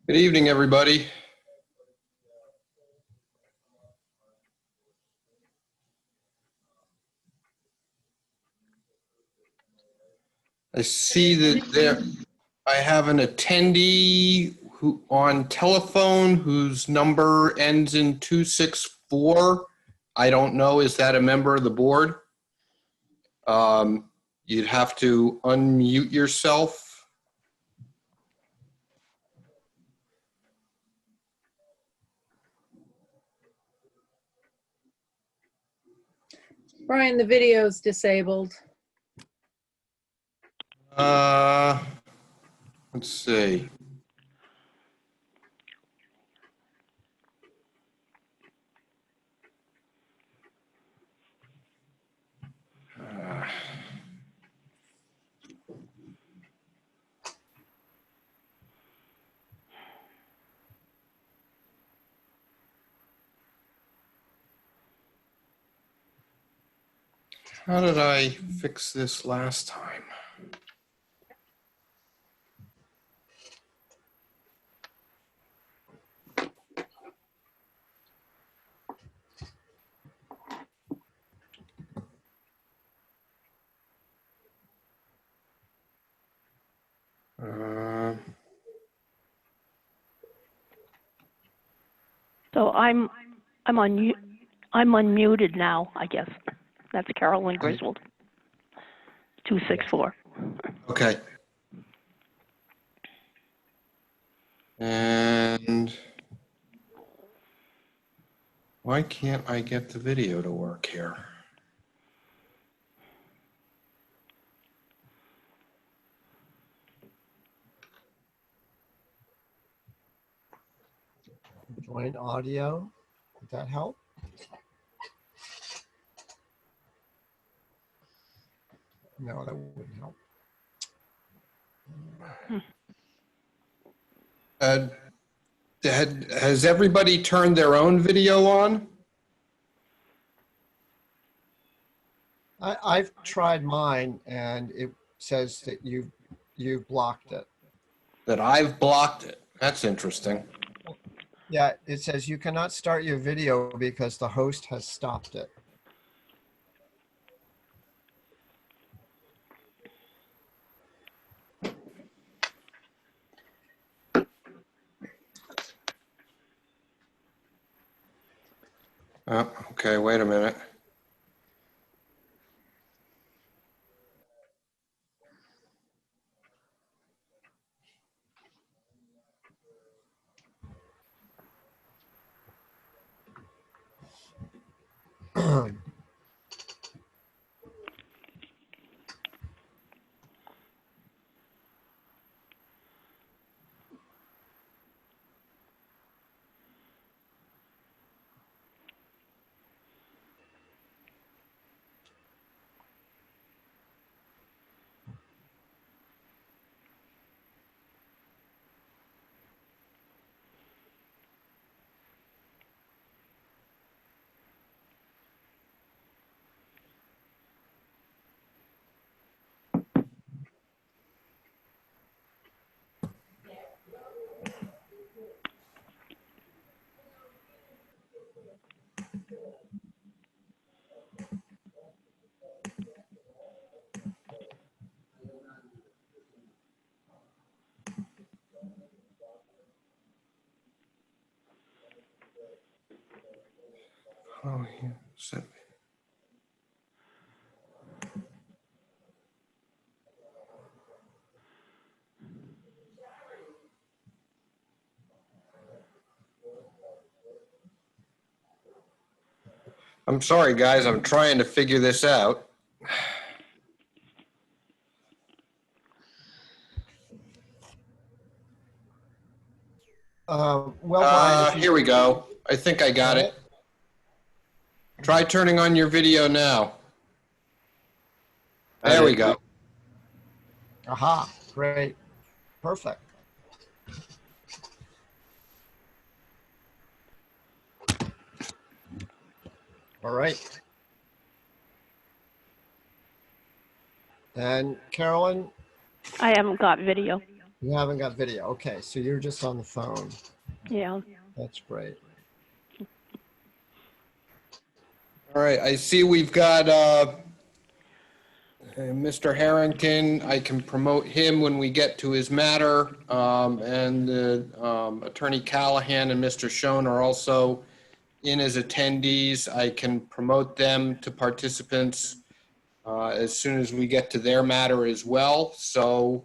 Good evening, everybody. I see that I have an attendee who on telephone whose number ends in 264. I don't know, is that a member of the board? You'd have to unmute yourself. Brian, the video's disabled. Let's see. How did I fix this last time? So I'm unmuted now, I guess. That's Carolyn Griswold, 264. Okay. And why can't I get the video to work here? Join audio. Would that help? No, that wouldn't help. Has everybody turned their own video on? I've tried mine, and it says that you've blocked it. That I've blocked it. That's interesting. Yeah, it says you cannot start your video because the host has stopped it. Oh, okay, wait a minute. Oh, yeah. I'm sorry, guys. I'm trying to figure this out. Brian, Here we go. I think I got it. Try turning on your video now. There we go. Aha, great. Perfect. All right. And Carolyn? I haven't got video. You haven't got video. Okay, so you're just on the phone. Yeah. That's great. All right, I see we've got Mr. Harrington. I can promote him when we get to his matter. And Attorney Callahan and Mr. Schoen are also in as attendees. I can promote them to participants as soon as we get to their matter as well. So,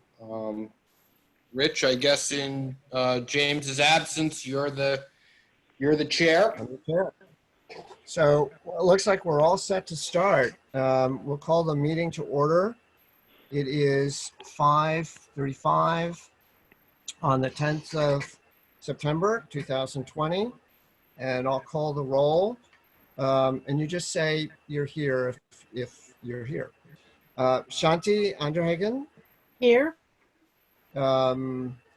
Rich, I guess in James's absence, you're the chair. I'm the chair. So it looks like we're all set to start. We'll call the meeting to order. It is 5:35 on the 10th of September, 2020. And I'll call the roll. And you just say you're here if you're here. Shanti Anderhagen, Here?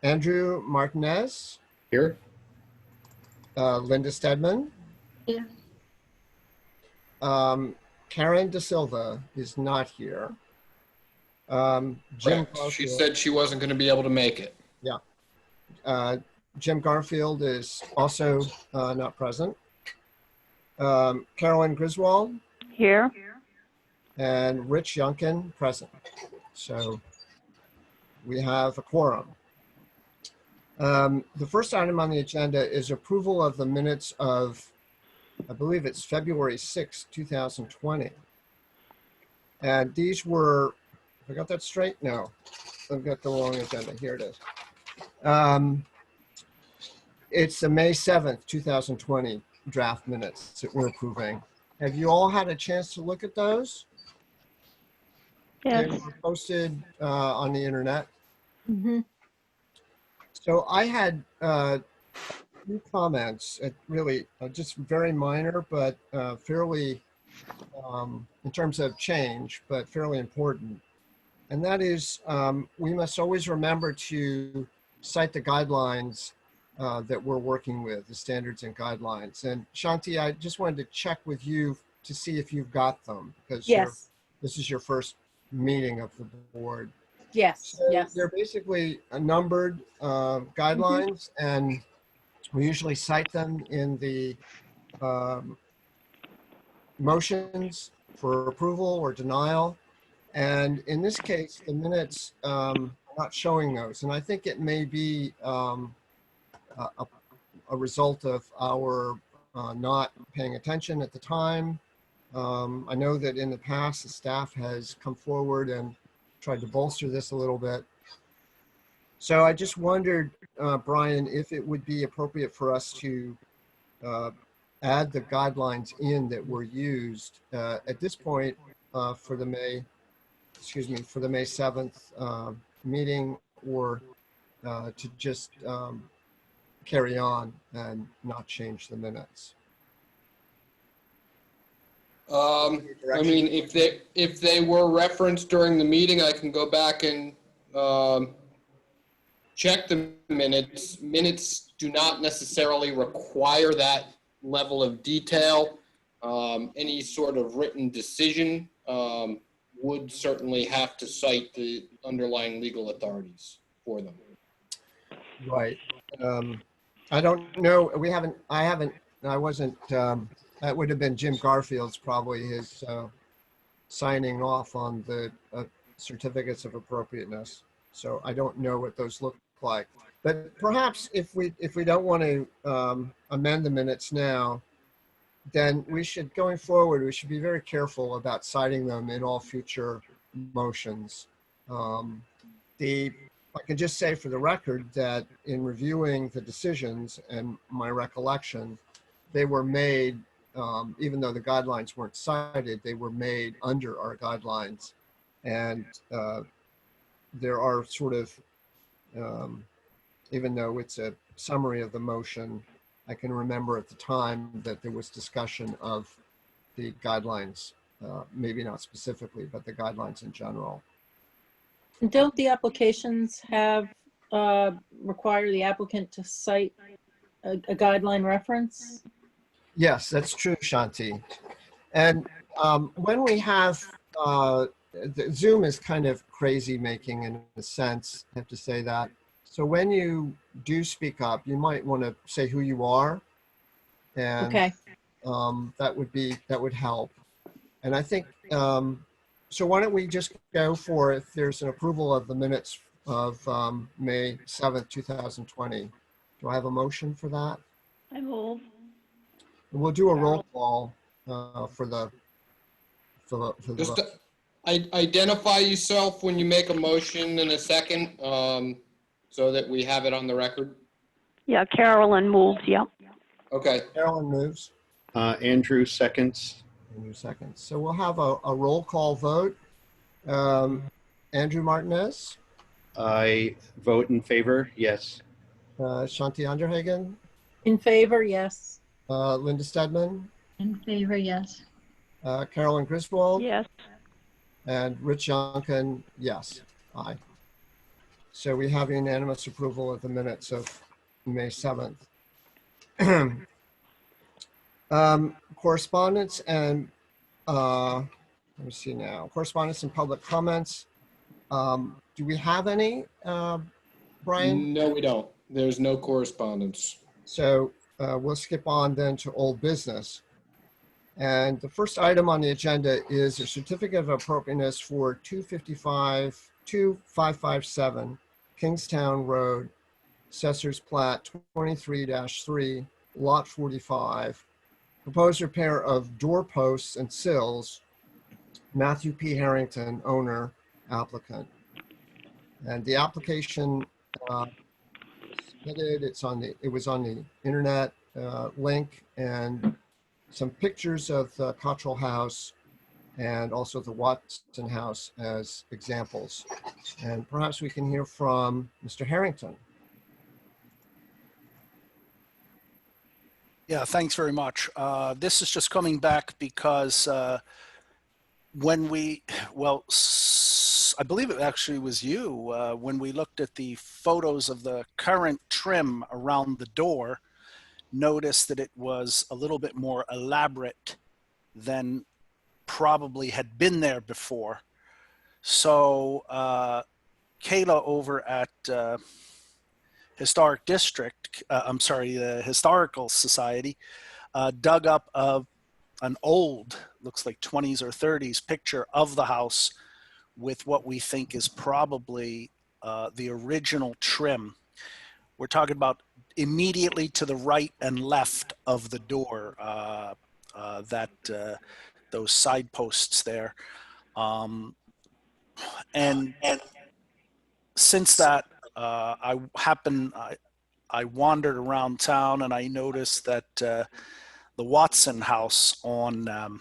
Andrew Martinez, Here. Linda Stedman. Here. Karen De Silva is not here. Jim Correct. She Garfield, said she wasn't going to be able to make it. Jim Garfield is also not present. Carolyn Griswold Here. and Rich Yunkin present. So we have a quorum. The first item on the agenda is approval of the minutes of, I believe it's February 6, 2020. And these were, have I got that straight? No, I've got the wrong agenda. Here it is. It's the May 7th, 2020 draft minutes that we're approving. Have you all had a chance to look at those? They Yes. were posted on the internet. Mm-hmm. So I had few comments, really just very minor, but fairly, in terms of change, but fairly important. And that is, we must always remember to cite the guidelines that we're working with, the standards and guidelines. And Shanti, I just wanted to check with you to see if you've got them, because Yes, this is your first meeting of the board. yes, So yes. they're basically numbered guidelines, and we usually cite them in the motions for approval or denial. And in this case, the minutes are not showing those. And I think it may be a result of our not paying attention at the time. I know that in the past, the staff has come forward and tried to bolster this a little bit. So I just wondered, Brian, if it would be appropriate for us to add the guidelines in that were used at this point for the May 7th meeting, or to just carry on and not change the minutes. I mean, if they were referenced during the meeting, I can go back and check the minutes. Minutes do not necessarily require that level of detail. Any sort of written decision would certainly have to cite the underlying legal authorities for them. Right. I don't know. I wasn't, that would have been Jim Garfield's, probably his signing off on the certificates of appropriateness. So I don't know what those look like. But perhaps if we don't want to amend the minutes now, then we should, going forward, we should be very careful about citing them in all future motions. I can just say for the record that in reviewing the decisions and my recollection, they were made, even though the guidelines weren't cited, they were made under our guidelines. And there are sort of, even though it's a summary of the motion, I can remember at the time that there was discussion of the guidelines, maybe not specifically, but the guidelines in general. Don't the applications have, require the applicant to cite a guideline reference? Yes, that's true, Shanti. And when we have, Zoom is kind of crazy making in a sense, I have to say that. So when you do speak up, you might want to say who you are, and Okay. that would help. And I think so. Why don't we just go for if there's an approval of the minutes of May 7th, 2020? Do I have a motion for that? I move. And we'll do a roll call for the Just vote. identify yourself when you make a motion in a second, so that we have it on the record. Yeah, Carolyn moves, yep. Okay. Carolyn moves. Andrew seconds. In a second. So we'll have a roll call vote. Andrew Martinez, I vote in favor, yes. Shanti Underhagen, In favor, yes. Linda Stedman, In favor, yes. Carolyn Griswold, Yes. and Rich Youngkin, yes. Aye. So we have unanimous approval of the minutes of May 7th. Correspondence and let me see now. Correspondence and public comments. Do we have any, Brian? No, we don't. There's no correspondence. So we'll skip on then to old business. And the first item on the agenda is a certificate of appropriateness for 2557 Kingstown Road, Assessor's Plat 23-3, Lot 45. Proposed repair of doorposts and sills. Matthew P. Harrington, owner, applicant. And the application submitted, it was on the internet link, and some pictures of the Cottrell House and also the Watson House as examples. And perhaps we can hear from Mr. Harrington. Yeah, thanks very much. This is just coming back because when we, well, I believe it actually was you, when we looked at the photos of the current trim around the door, noticed that it was a little bit more elaborate than probably had been there before. So Kayla over at Historic District, the Historical Society, dug up an old, looks like 20s or 30s picture of the house with what we think is probably the original trim. We're talking about immediately to the right and left of the door, those side posts there. And since that, I wandered around town and I noticed that the Watson House on,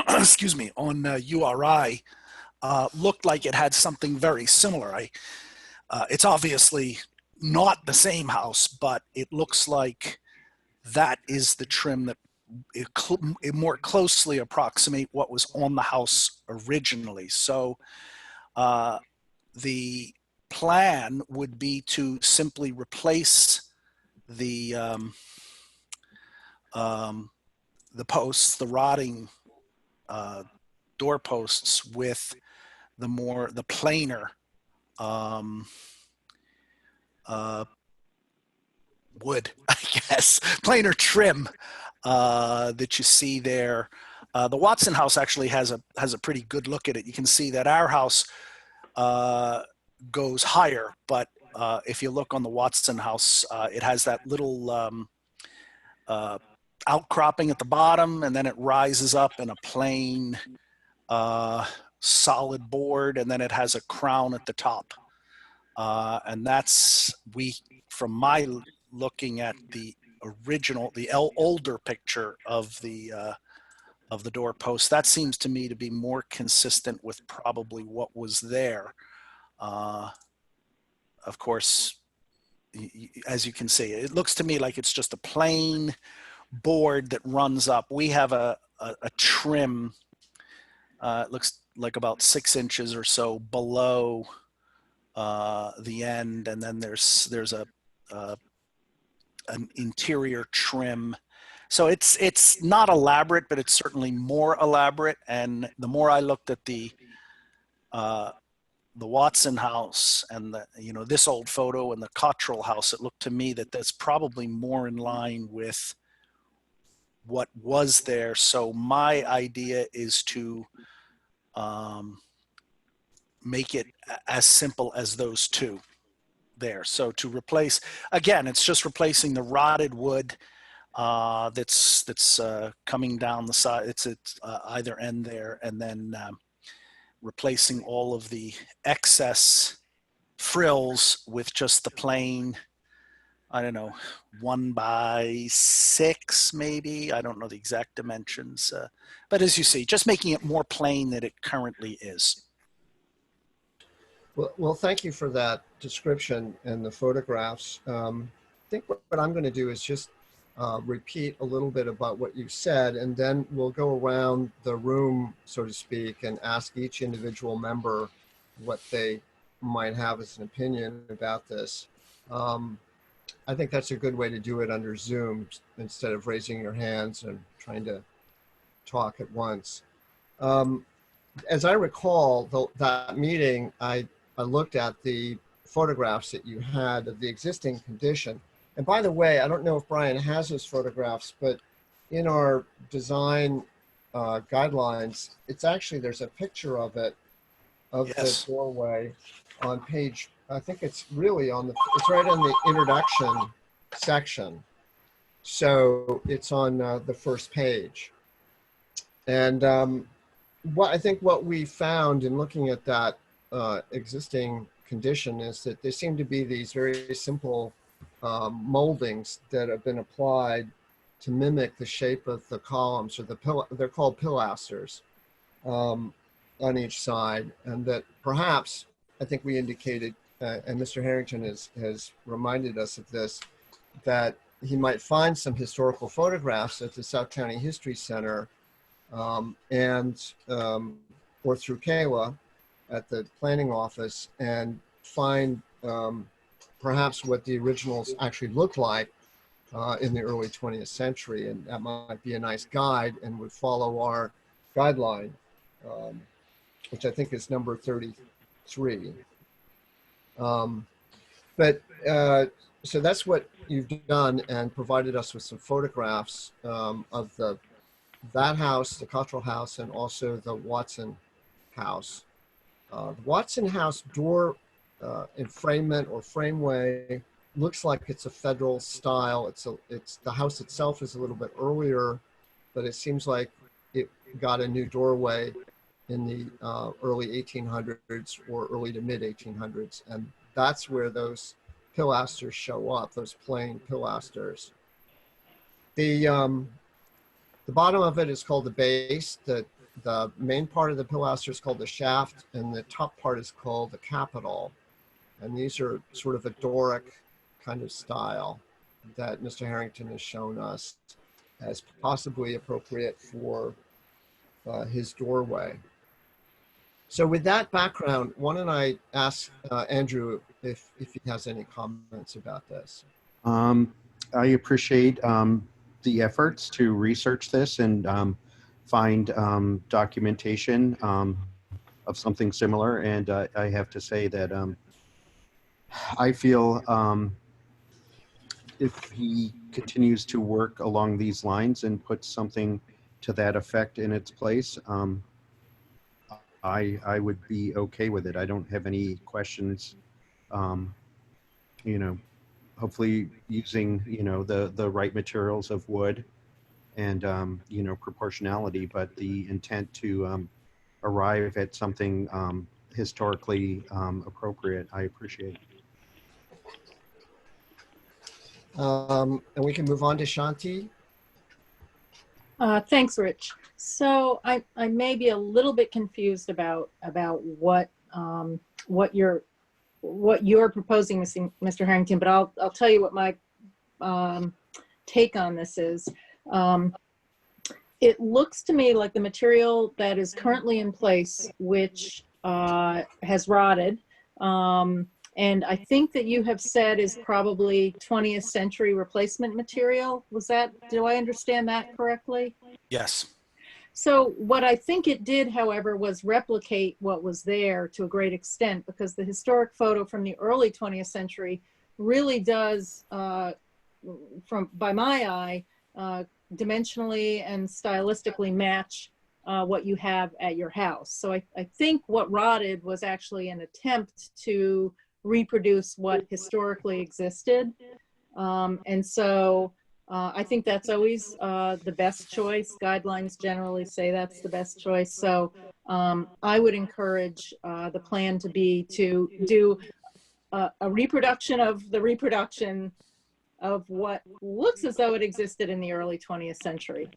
excuse me, on URI looked like it had something very similar. It's obviously not the same house, but it looks like that is the trim that it more closely approximate what was on the house originally. So the plan would be to simply replace the posts, the rotting doorposts, with the plainer wood, I guess, plainer trim that you see there. The Watson House actually has a pretty good look at it. You can see that our house goes higher, but if you look on the Watson House, it has that little outcropping at the bottom, and then it rises up in a plain solid board, and then it has a crown at the top. And that's, from my looking at the original, the older picture of the doorpost, that seems to me to be more consistent with probably what was there. Of course, as you can see, it looks to me like it's just a plain board that runs up. We have a trim, it looks like about 6 inches or so below the end, and then there's an interior trim. So it's not elaborate, but it's certainly more elaborate. And the more I looked at the Watson house and this old photo and the Cottrell house, it looked to me that that's probably more in line with what was there. So my idea is to make it as simple as those two there. So to replace, again, it's just replacing the rotted wood that's coming down the side. It's at either end there, and then replacing all of the excess frills with just the plain, I don't know, 1x6 maybe. I don't know the exact dimensions, but as you see, just making it more plain than it currently is. Well, thank you for that description and the photographs. I think what I'm going to do is just repeat a little bit about what you said, and then we'll go around the room, so to speak, and ask each individual member what they might have as an opinion about this. I think that's a good way to do it under Zoom instead of raising your hands and trying to talk at once. As I recall, that meeting, I looked at the photographs that you had of the existing condition. And by the way, I don't know if Brian has those photographs, but in our design guidelines, it's actually, there's a picture of it, of Yes. the doorway on page, I think it's really on it's right on the introduction section. So it's on the first page. And I think what we found in looking at that existing condition is that there seem to be these very simple moldings that have been applied to mimic the shape of the columns, or they're called pilasters on each side, and that perhaps, I think we indicated, and Mr. Harrington has reminded us of this, that he might find some historical photographs at the South County History Center or through Kayla at the planning office, and find perhaps what the originals actually looked like in the early 20th century. And that might be a nice guide and would follow our guideline, which I think is number 33. So that's what you've done, and provided us with some photographs of that house, the Cottrell house, and also the Watson house. The Watson house door enframement or frameway looks like it's a federal style. It's the house itself is a little bit earlier, but it seems like it got a new doorway in the early 1800s or early to mid 1800s, and that's where those pilasters show up, those plain pilasters. The bottom of it is called the base. The main part of the pilaster is called the shaft, and the top part is called the capital. And these are sort of a Doric kind of style that Mr. Harrington has shown us as possibly appropriate for his doorway. So with that background, why don't I ask Andrew if he has any comments about this? I appreciate the efforts to research this and find documentation of something similar. And I have to say that I feel if he continues to work along these lines and puts something to that effect in its place, I would be okay with it. I don't have any questions. Hopefully using, the right materials of wood and, proportionality, but the intent to arrive at something historically appropriate, I appreciate. And we can move on to Shanti. Thanks, Rich. So I may be a little bit confused about what you're proposing, Mr. Harrington, but I'll tell you what my take on this is. It looks to me like the material that is currently in place, which has rotted, and I think that you have said is probably 20th century replacement material. Do I understand that correctly? Yes. So what I think it did, however, was replicate what was there to a great extent, because the historic photo from the early 20th century really does, by my eye, dimensionally and stylistically match what you have at your house. So I think what rotted was actually an attempt to reproduce what historically existed. And so I think that's always the best choice. Guidelines generally say that's the best choice. So I would encourage the plan to be to do a reproduction of the reproduction of what looks as though it existed in the early 20th century.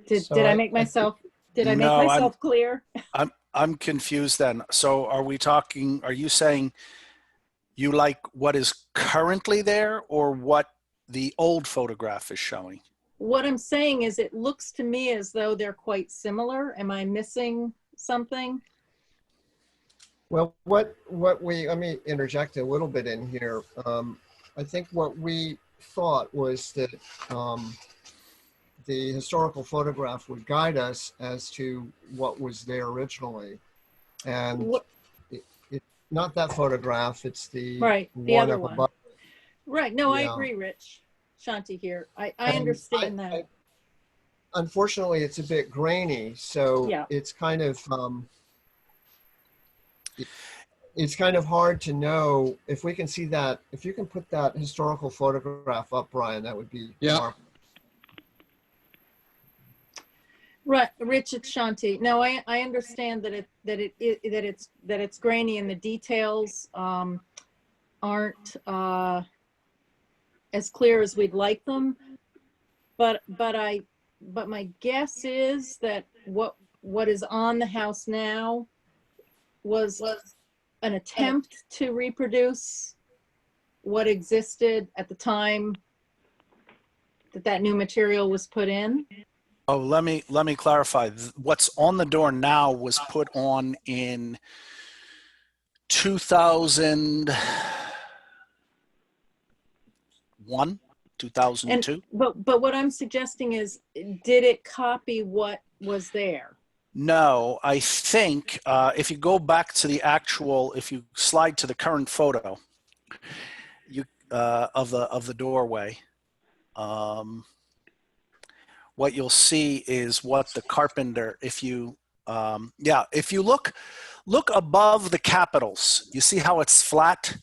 Did I make myself No, clear? I'm confused then. So are you saying you like what is currently there or what the old photograph is showing? What I'm saying is it looks to me as though they're quite similar. Am I missing something? Well, let me interject a little bit in here. I think what we thought was that the historical photograph would guide us as to what was there originally. And it's not that photograph, it's the Right, the one other up one. above. Right, no, I Yeah. agree, Rich. Shanti here. I And understand that. Unfortunately, it's a bit grainy, so Yeah. it's kind of it's kind of hard to know if we can see that. If you can put that historical photograph up, Brian, that would be marvelous. Right, Rich, it's Shanti. No, I understand that it's grainy and the details aren't as clear as we'd like them. But my guess is that what is on the house now was an attempt to reproduce what existed at the time that new material was put in. Oh, let me clarify. What's on the door now was put on in 2001, 2002. But what I'm suggesting is, did it copy what was there? No, I think if you go back to if you slide to the current photo, of the doorway, what you'll see is what the carpenter. If you look above the capitals, you see how it's flat.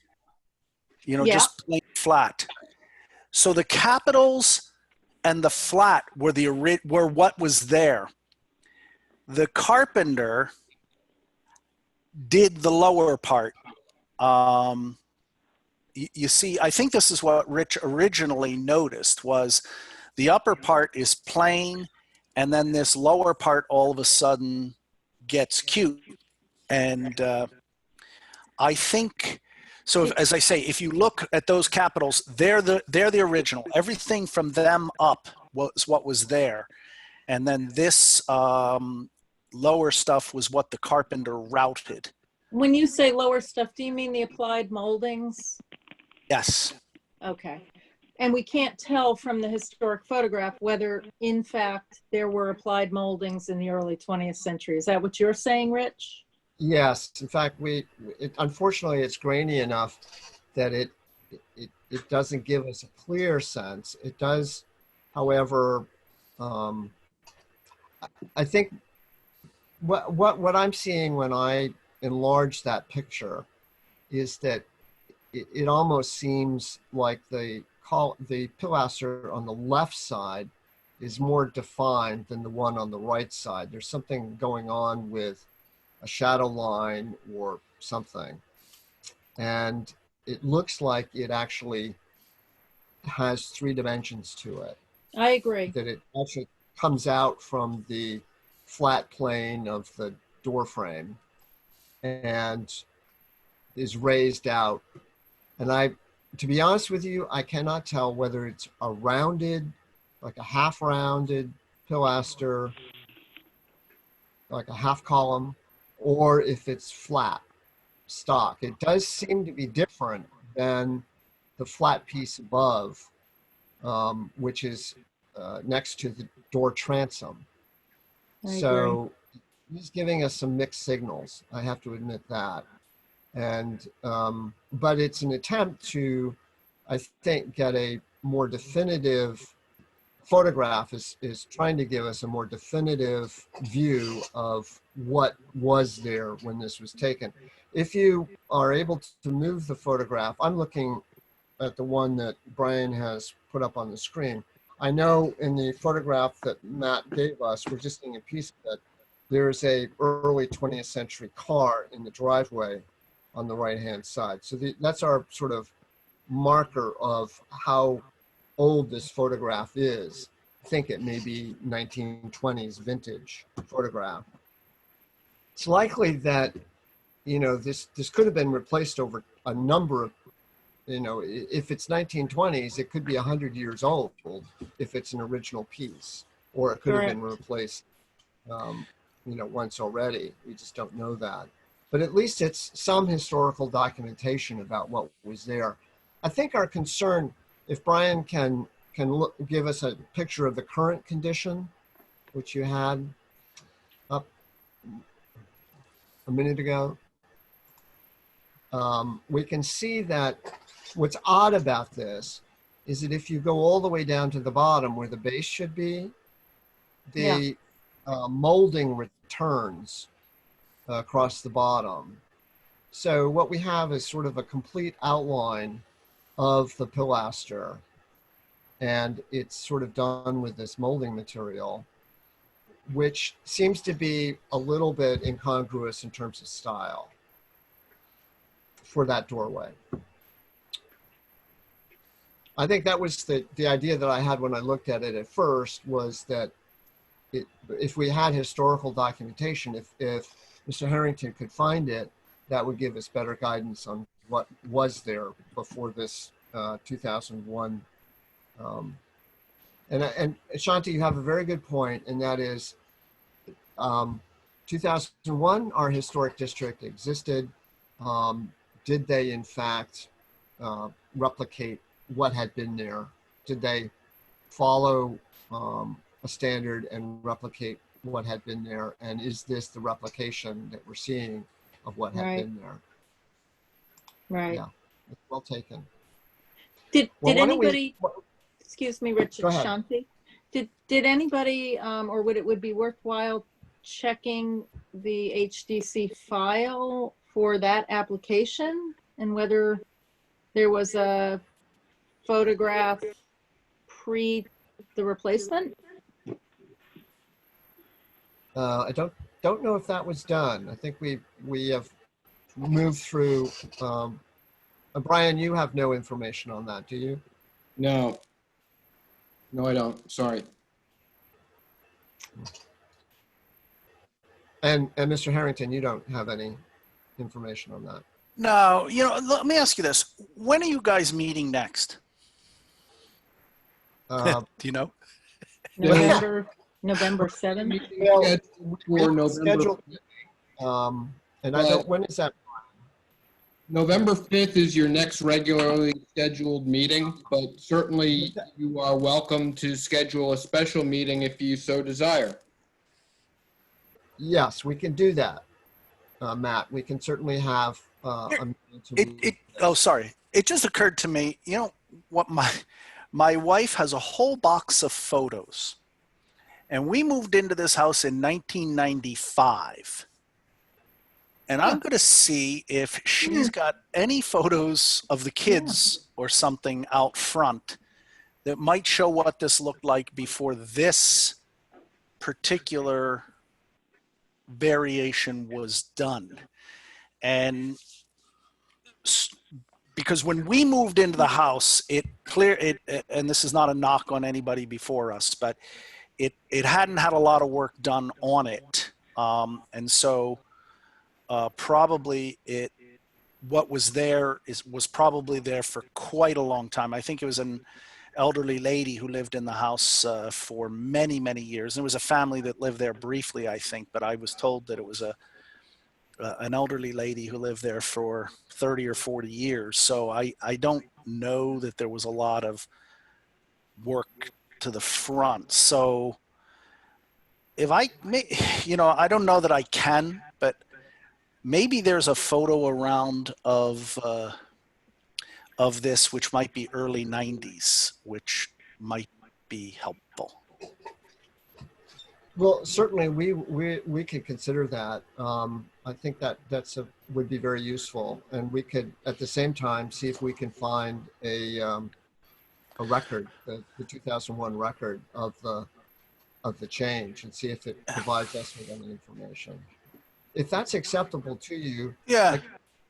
Just plain flat. So the capitals and the flat were what was there. The carpenter did the lower part. You see, I think this is what Rich originally noticed, was the upper part is plain, and then this lower part all of a sudden gets cute. And I think, so as I say, if you look at those capitals, they're the original. Everything from them up was what was there. And then this lower stuff was what the carpenter routed. When you say lower stuff, do you mean the applied moldings? Yes. Okay. And we can't tell from the historic photograph whether, in fact, there were applied moldings in the early 20th century. Is that what you're saying, Rich? Yes. In fact, unfortunately, it's grainy enough that it doesn't give us a clear sense. It does, however, I think what I'm seeing when I enlarge that picture is that it almost seems like the pilaster on the left side is more defined than the one on the right side. There's something going on with a shadow line or something. And it looks like it actually has 3 dimensions to it. I agree. That it actually comes out from the flat plane of the door frame and is raised out. And to be honest with you, I cannot tell whether it's a rounded, like a half rounded pilaster, like a half column, or if it's flat stock. It does seem to be different than the flat piece above, which is next to the door transom. I So he's giving us some mixed signals. I have to admit that. And but it's an attempt to, I think, get a more definitive photograph, is trying to give us a more definitive view of what was there when this was taken. If you are able to move the photograph, I'm looking at the one that Brian has put up on the screen. I know in the photograph that Matt gave us, we're just seeing a piece of it, there's a early 20th century car in the driveway on the right-hand side. So that's our sort of marker of how old this photograph is. I think it may be 1920s vintage photograph. It's likely that, you know, this could have been replaced over a number of, you know, if it's 1920s, it could be 100 years old if it's an original piece, or it could have been replaced, you know, once already. We just don't know that. But at least it's some historical documentation about what was there. I think our concern, if Brian can give us a picture of the current condition, which you had up a minute ago, we can see that what's odd about this is that if you go all the way down to the bottom where the base should be, the molding returns across the bottom. So what we have is sort of a complete outline of the pilaster, and it's sort of done with this molding material, which seems to be a little bit incongruous in terms of style for that doorway. I think that was the idea that I had when I looked at it at first, was that if we had historical documentation, if Mr. Harrington could find it, that would give us better guidance on what was there before this 2001. And Shanti, you have a very good point, and that is 2001, our historic district existed. Did they, in fact, replicate what had been there? Did they follow a standard and replicate what had been there? And is this the replication that we're seeing of what had been there? Right. Yeah, well taken. Did Well, why don't we- anybody, excuse me, Richard, Go ahead. Shanti, did anybody, or would be worthwhile checking the HDC file for that application, and whether there was a photograph pre the replacement? I don't know if that was done. I think we have moved through. Brian, you have no information on that, do you? No. No, I don't. Sorry. And Mr. Harrington, you don't have any information on that. No, you know, let me ask you this. When are you guys meeting next? Uh, Do you know? November 7th? well, For November, scheduled, and I don't. But- When is that? November 5th is your next regularly scheduled meeting, but certainly you are welcome to schedule a special meeting if you so desire. Yes, we can do that, Matt. We can certainly have a meeting to Oh, sorry. It just occurred to me, you know, what my wife has a whole box of photos, and we moved into this house in 1995. And I'm going to see if she's got any photos of the kids or something out front that might show what this looked like before this particular variation was done. And because when we moved into the house, and this is not a knock on anybody before us, but it hadn't had a lot of work done on it. And so probably what was there was probably there for quite a long time. I think it was an elderly lady who lived in the house for many, many years. There was a family that lived there briefly, I think, but I was told that it was a an elderly lady who lived there for 30 or 40 years. So I don't know that there was a lot of work to the front. So if I may, I don't know that I can, but maybe there's a photo around of this, which might be early 90s, which might be helpful. Well, certainly we could consider that. I think that would be very useful, and we could at the same time see if we can find a record, the 2001 record of the change, and see if it provides us with any information. If that's acceptable to you, Yeah.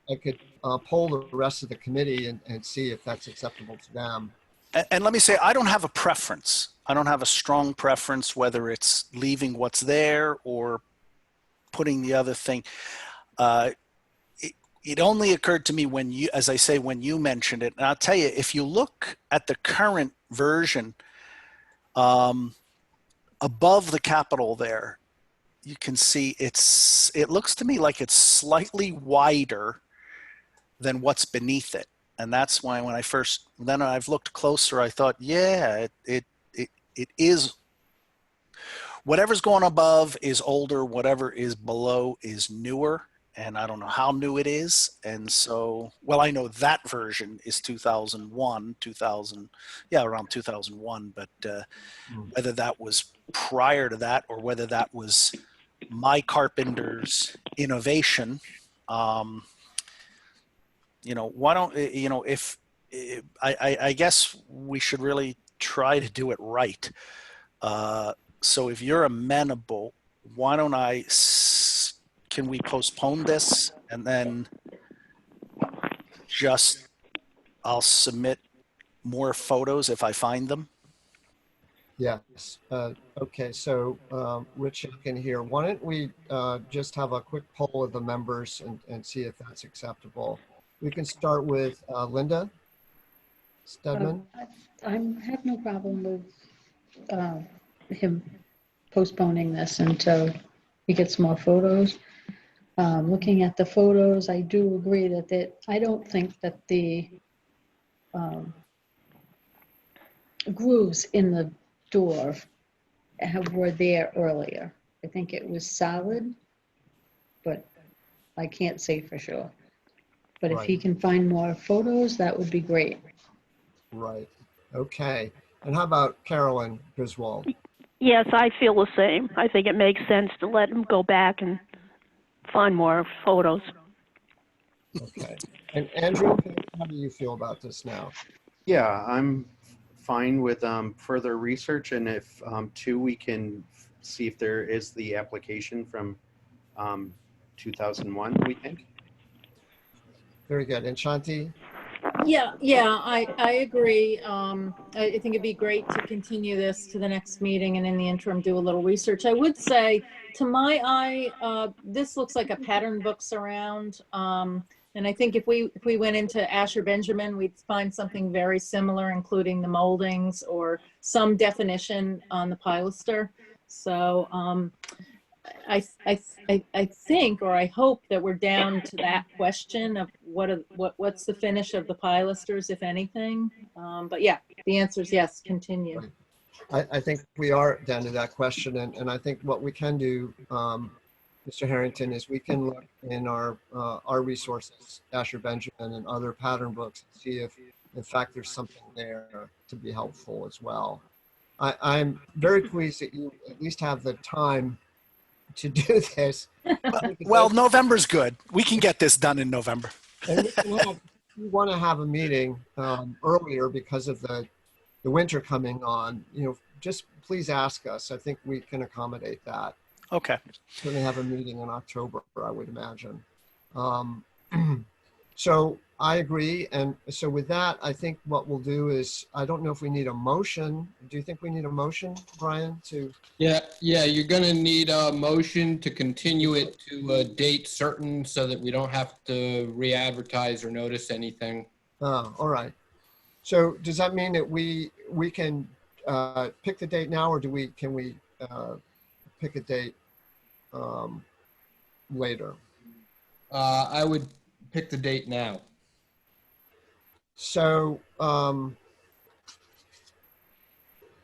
I could poll the rest of the committee and see if that's acceptable to them. And let me say, I don't have a preference. I don't have a strong preference whether it's leaving what's there or putting the other thing. It only occurred to me when you, as I say, when you mentioned it. And I'll tell you, if you look at the current version, above the capital there, you can see it looks to me like it's slightly wider than what's beneath it. And that's why when then I've looked closer, I thought, yeah, it is, whatever's going above is older, whatever is below is newer. And I don't know how new it is. And so, well, I know that version is 2001, around 2001. But whether that was prior to that or whether that was my carpenter's innovation, why don't, if I guess we should really try to do it right. So if you're amenable, why don't can we postpone this and then I'll submit more photos if I find them? Yes. Okay. So, Rich can hear. Why don't we just have a quick poll of the members and see if that's acceptable? We can start with Linda Stedman. I have no problem with him postponing this until he gets more photos. Looking at the photos, I do agree that I don't think that the grooves in the door were there earlier. I think it was solid, but I can't say for sure. But if he can find more photos, that would be great. Right. Okay. And how about Carolyn Griswold? Yes, I feel the same. I think it makes sense to let him go back and find more photos. Okay. And Andrew, how do you feel about this now? Yeah, I'm fine with further research, and if we can see if there is the application from 2001, we think. Very good. And Shanti? Yeah, I agree. I think it'd be great to continue this to the next meeting and in the interim do a little research. I would say, to my eye, this looks like a pattern books around. And I think if we went into Asher Benjamin, we'd find something very similar, including the moldings or some definition on the pilaster. So I think, or I hope that we're down to that question of what's the finish of the pilasters, if anything. But yeah, the answer is yes, continue. I think we are down to that question. And I think what we can do, Mr. Harrington, is we can look in our resources, Asher Benjamin and other pattern books, and see if, in fact, there's something there to be helpful as well. I'm very pleased that you at least have the time to do this. Well, November's good. We can get this done in November. And we want to have a meeting earlier because of the winter coming on. Just please ask us. I think we can accommodate that. Okay. We're going to have a meeting in October, I would imagine. So I agree. And so with that, I think what we'll do is, I don't know if we need a motion. Do you think we need a motion, Brian, to? Yeah, you're going to need a motion to continue it to a date certain so that we don't have to re-advertise or notice anything. All right. So does that mean that we can pick the date now, or can we pick a date later? I would pick the date now. So,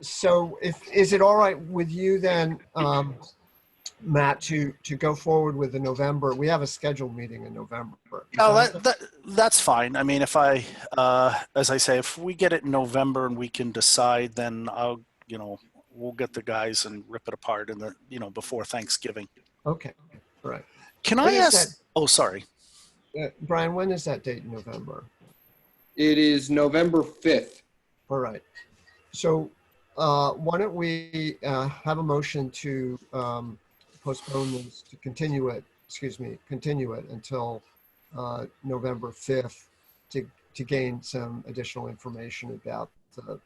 is it all right with you then, Matt, to go forward with the November? We have a scheduled meeting in November. Oh, that's fine. I mean, as I say, if we get it in November and we can decide, then we'll get the guys and rip it apart before Thanksgiving. Okay, all right. Can When I is ask? Oh, sorry. Brian, when is that date in November? It is November 5th. All right. So why don't we have a motion to postpone this, to continue it until November 5th to gain some additional information about the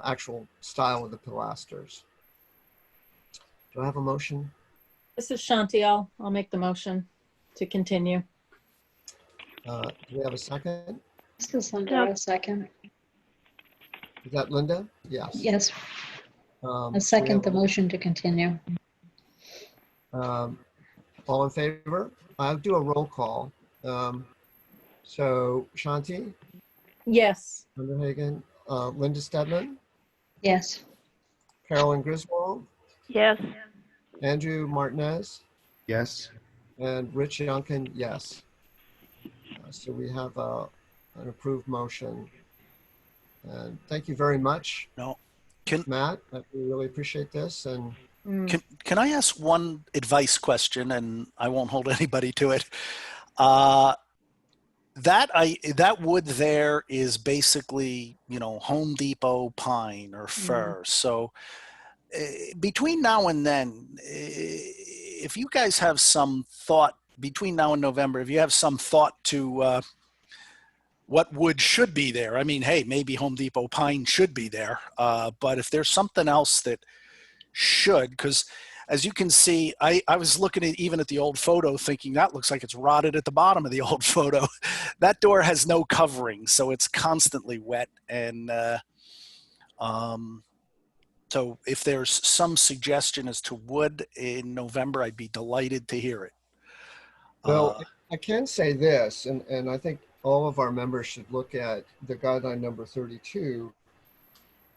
actual style of the pilasters. Do I have a motion? This is Shanti. I'll make the motion to continue. Do we have a second? This is Linda, a second. Is that Linda? Yes. Yes, Um, a second we the have motion to continue. all in favor? I'll do a roll call. So Shanti, Yes. Linda Hagan, Linda Stedman, Yes, Carolyn Griswold, Yes. Andrew Martinez, Yes. and Rich Youngkin, yes. So we have an approved motion. And thank you very much, No. Matt. We really appreciate this. And Can I ask one advice question, and I won't hold anybody to it? That wood there is basically, Home Depot pine or fir. So between now and then, if you guys have some thought between now and November, if you have some thought to what wood should be there, I mean, hey, maybe Home Depot pine should be there. But if there's something else that should, because as you can see, I was looking even at the old photo thinking that looks like it's rotted at the bottom of the old photo. That door has no covering, so it's constantly wet. And so if there's some suggestion as to wood in November, I'd be delighted to hear it. well, I can say this, and I think all of our members should look at the guideline number 32,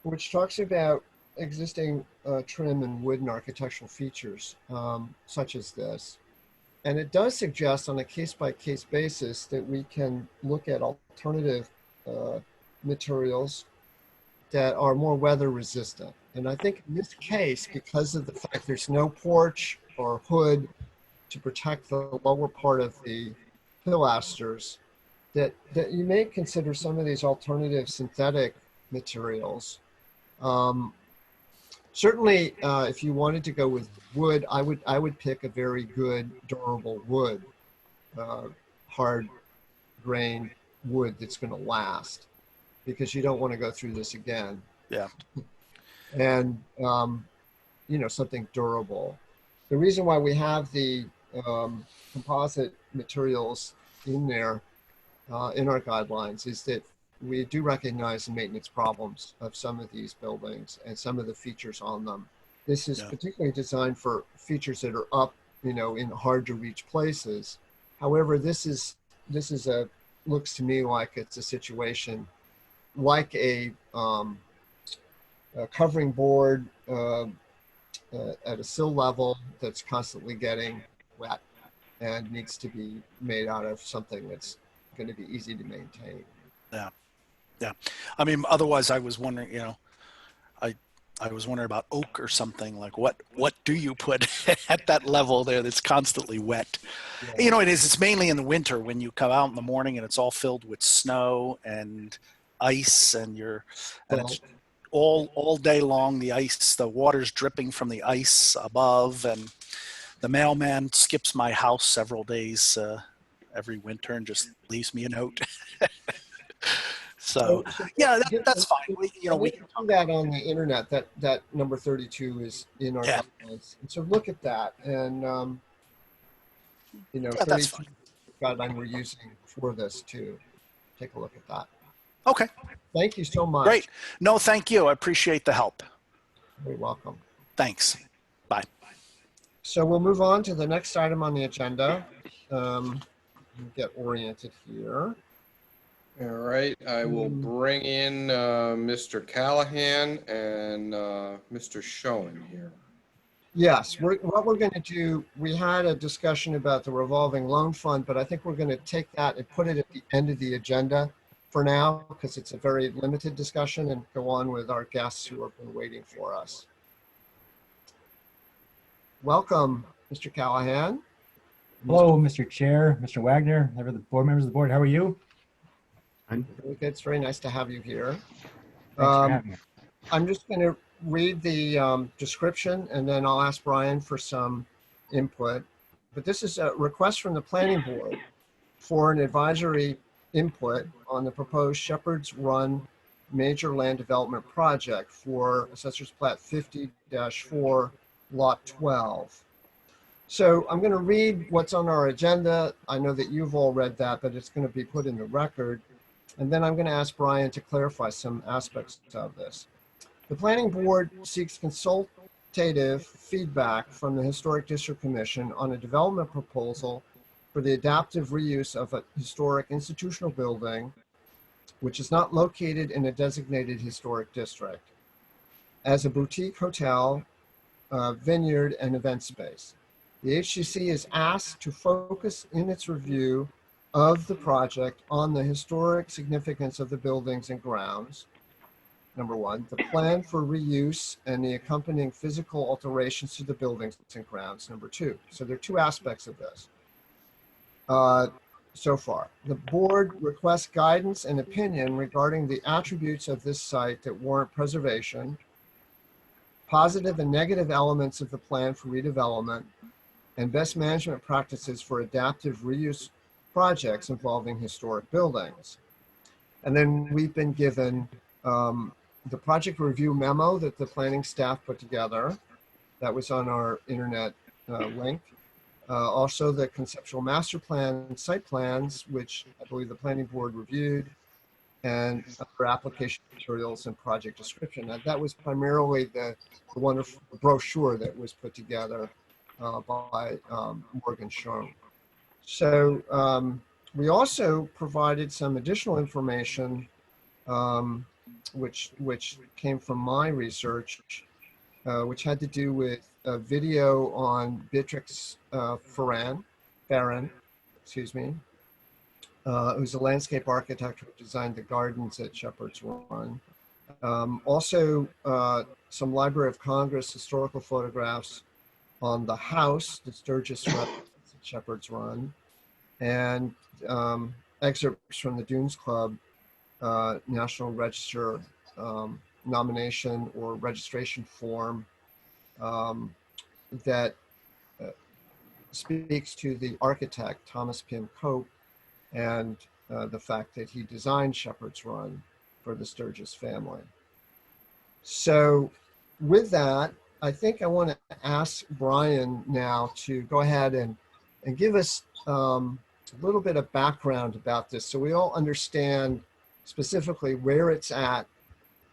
which talks about existing trim and wood and architectural features such as this. And it does suggest on a case-by-case basis that we can look at alternative materials that are more weather resistant. And I think in this case, because of the fact there's no porch or hood to protect the lower part of the pilasters, that you may consider some of these alternative synthetic materials. Certainly, if you wanted to go with wood, I would pick a very good durable wood, hard grain wood that's going to last, because you don't want to go through this again. Yeah. And something durable. The reason why we have the composite materials in there in our guidelines is that we do recognize the maintenance problems of some of these buildings and some of the features on them. This is particularly designed for features that are up, in hard to reach places. However, this looks to me like it's a situation like a covering board at a sill level that's constantly getting wet and needs to be made out of something that's going to be easy to maintain. Yeah. I mean, otherwise I was wondering, I was wondering about oak or something. Like what do you put at that level there that's constantly wet? Yeah. It's mainly in the winter when you come out in the morning and it's all filled with snow and ice and it's all day long, the water's dripping from the ice above, and the mailman skips my house several days every winter and just leaves me a note. So yeah, that's fine. We can do that on the internet. That number 32 is in our guidelines, and so look at that. And 32 guideline we're using for this too. Take a look at that. Okay. Thank you so much. Great. No, thank you. I appreciate the help. You're welcome. Thanks. Bye. So we'll move on to the next item on the agenda. get oriented here. All right, I will bring in Mr. Callahan and Mr. Schoen here. Yes, what we're going to do, we had a discussion about the revolving loan fund, but I think we're going to take that and put it at the end of the agenda for now, because it's a very limited discussion, and go on with our guests who have been waiting for us. Welcome, Mr. Callahan. Hello, Mr. Chair, Mr. Wagner, the board members of the board. How are you? It's very nice to have you here. Thanks for having me. I'm just going to read the description, and then I'll ask Brian for some input. But this is a request from the planning board for an advisory input on the proposed Shepherd's Run major land development project for Assessor's Plat 50-4, Lot 12. So I'm going to read what's on our agenda. I know that you've all read that, but it's going to be put in the record. And then I'm going to ask Brian to clarify some aspects of this. The planning board seeks consultative feedback from the Historic District Commission on a development proposal for the adaptive reuse of a historic institutional building, which is not located in a designated historic district, as a boutique hotel, vineyard, and event space. The HCC is asked to focus in its review of the project on the historic significance of the buildings and grounds. Number one, the plan for reuse and the accompanying physical alterations to the buildings and grounds. Number two. So there are two aspects of this so far. The board requests guidance and opinion regarding the attributes of this site that warrant preservation, positive and negative elements of the plan for redevelopment, and best management practices for adaptive reuse projects involving historic buildings. And then we've been given the project review memo that the planning staff put together. That was on our internet link. Also the conceptual master plan and site plans, which I believe the planning board reviewed, and other application materials and project description. That was primarily the wonderful brochure that was put together by Morgan Schoen. So we also provided some additional information which came from my research, which had to do with a video on Beatrix Farran, excuse me, who's a landscape architect who designed the gardens at Shepherd's Run. Also, some Library of Congress historical photographs on the house, the Sturgis residence at Shepherd's Run, and excerpts from the Dunes Club National Register nomination or registration form that speaks to the architect, Thomas Pym Cope, and the fact that he designed Shepherd's Run for the Sturgis family. So with that, I think I want to ask Brian now to go ahead and give us a little bit of background about this so we all understand specifically where it's at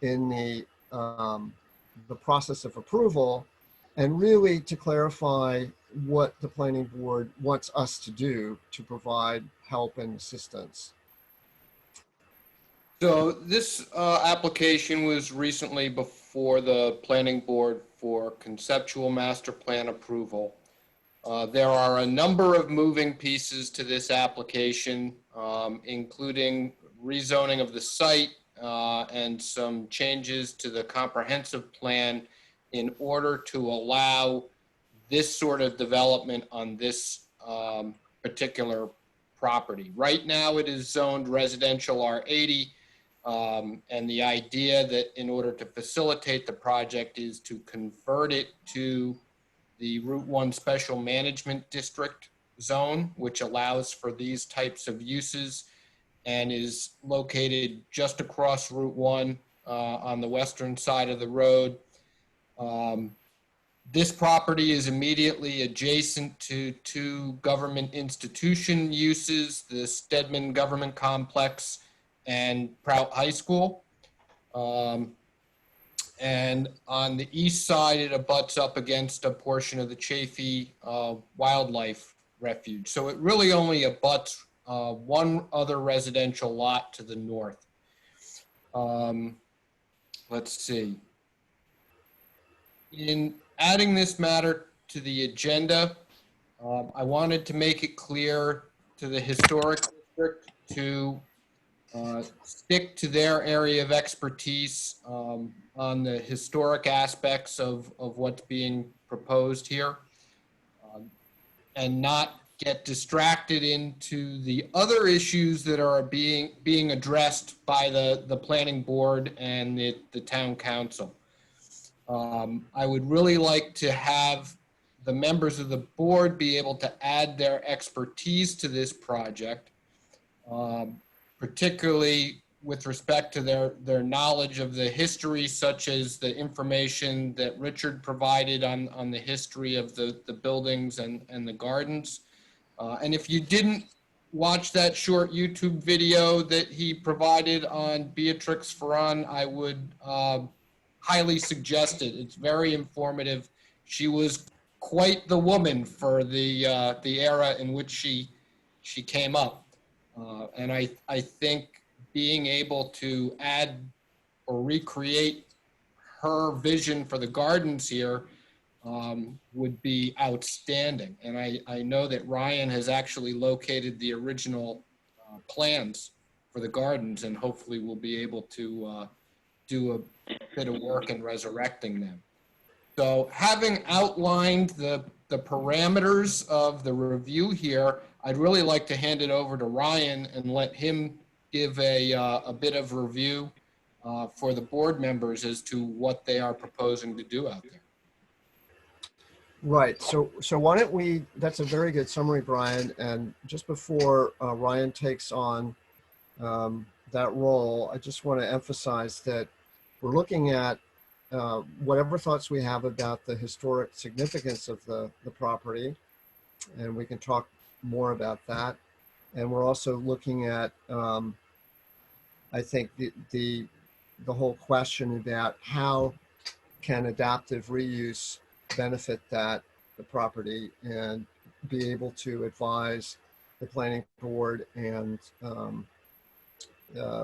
in the process of approval, and really to clarify what the planning board wants us to do to provide help and assistance. So this application was recently before the planning board for conceptual master plan approval. There are a number of moving pieces to this application, including rezoning of the site and some changes to the comprehensive plan in order to allow this sort of development on this particular property. Right now it is zoned residential R80, and the idea that in order to facilitate the project is to convert it to the Route 1 Special Management District zone, which allows for these types of uses and is located just across Route 1 on the western side of the road. This property is immediately adjacent to two government institution uses, the Stedman Government Complex and Prout High School. And on the east side, it abuts up against a portion of the Chaffee Wildlife Refuge. So it really only abuts one other residential lot to the north. Let's see. In adding this matter to the agenda, I wanted to make it clear to the historic district to stick to their area of expertise on the historic aspects of what's being proposed here, and not get distracted into the other issues that are being addressed by the planning board and the town council. I would really like to have the members of the board be able to add their expertise to this project, particularly with respect to their knowledge of the history, such as the information that Richard provided on the history of the buildings and the gardens. And if you didn't watch that short YouTube video that he provided on Beatrix Ferran, I would highly suggest it. It's very informative. She was quite the woman for the era in which she came up. And I think being able to add or recreate her vision for the gardens here would be outstanding. And I know that Ryan has actually located the original plans for the gardens, and hopefully we'll be able to do a bit of work in resurrecting them. So having outlined the parameters of the review here, I'd really like to hand it over to Ryan and let him give a bit of review for the board members as to what they are proposing to do out there. Right. So why don't we, that's a very good summary, Brian. And just before Ryan takes on that role, I just want to emphasize that we're looking at whatever thoughts we have about the historic significance of the property, and we can talk more about that. And we're also looking at, I think, the whole question about how can adaptive reuse benefit the property, and be able to advise the planning board and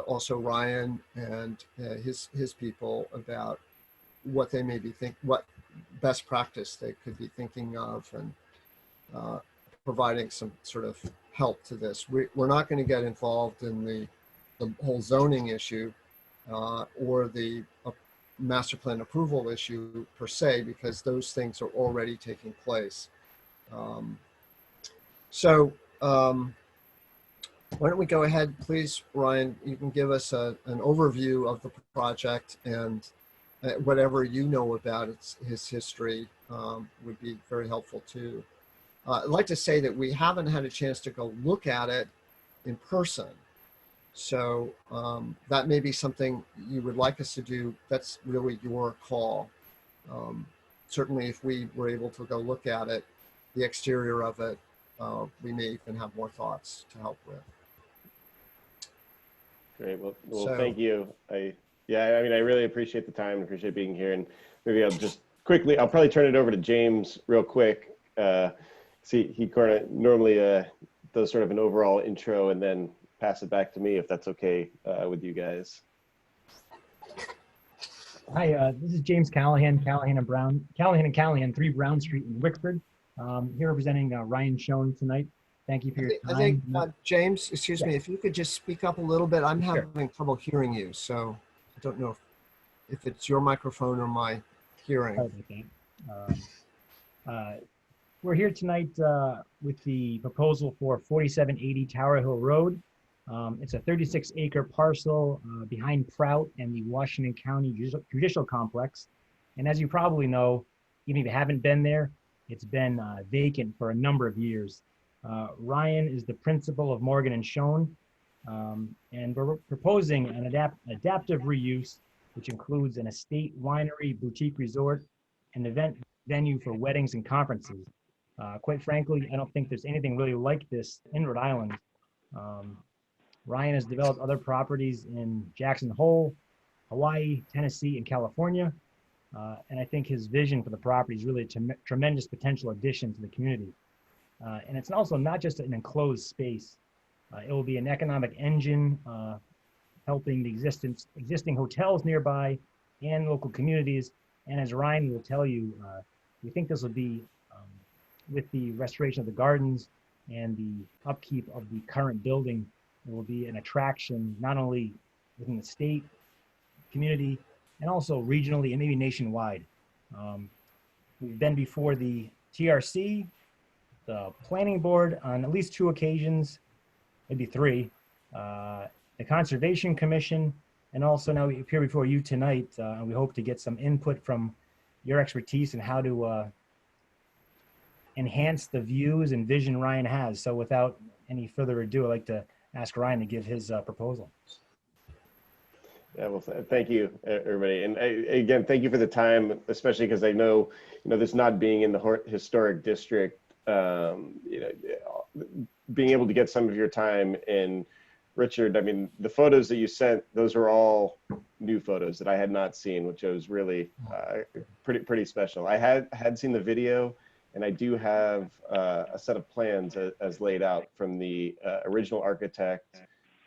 also Ryan and his people about what they may be what best practice they could be thinking of, and providing some sort of help to this. We're not going to get involved in the whole zoning issue or the master plan approval issue per se, because those things are already taking place. Why don't we go ahead, please, Ryan? You can give us an overview of the project, and whatever you know about his history would be very helpful too. I'd like to say that we haven't had a chance to go look at it in person. So that may be something you would like us to do. That's really your call. Certainly if we were able to go look at it, the exterior of it, we may even have more thoughts to help with. Great. Well, So, thank you. I really appreciate the time, appreciate being here. And maybe I'll just quickly, I'll probably turn it over to James real quick. See, he normally does sort of an overall intro and then pass it back to me, if that's okay with you guys. Hi, this is James Callahan, Callahan and Callahan, 3 Brown Street in Wicksburg. Here representing Ryan Schoen tonight. Thank you for your time. I think James, excuse me, if you could just speak up a little bit. I'm having trouble hearing you, so I don't know if it's your microphone or my hearing. Sorry about that. We're here tonight with the proposal for 4780 Tower Hill Road. It's a 36-acre parcel behind Prout and the Washington County Judicial Complex. And as you probably know, even if you haven't been there, it's been vacant for a number of years. Ryan is the principal of Morgan and Schoen, and we're proposing an adaptive reuse, which includes an estate, winery, boutique resort, an event venue for weddings and conferences. Quite frankly, I don't think there's anything really like this in Rhode Island. Ryan has developed other properties in Jackson Hole, Hawaii, Tennessee, and California. And I think his vision for the property is really a tremendous potential addition to the community. And it's also not just an enclosed space. It will be an economic engine helping the existing hotels nearby and local communities. And as Ryan will tell you, we think this will be, with the restoration of the gardens and the upkeep of the current building, it will be an attraction not only within the state, community, and also regionally and maybe nationwide. We've been before the TRC, the planning board on at least 2 occasions, maybe 3, the Conservation Commission, and also now we appear before you tonight, and we hope to get some input from your expertise in how to enhance the views and vision Ryan has. So without any further ado, I'd like to ask Ryan to give his proposal. Yeah, well, thank you, everybody. And again, thank you for the time, especially because I know, this not being in the historic district, being able to get some of your time. And Richard, I mean, the photos that you sent, those are all new photos that I had not seen, which was really pretty special. I had seen the video, and I do have a set of plans as laid out from the original architect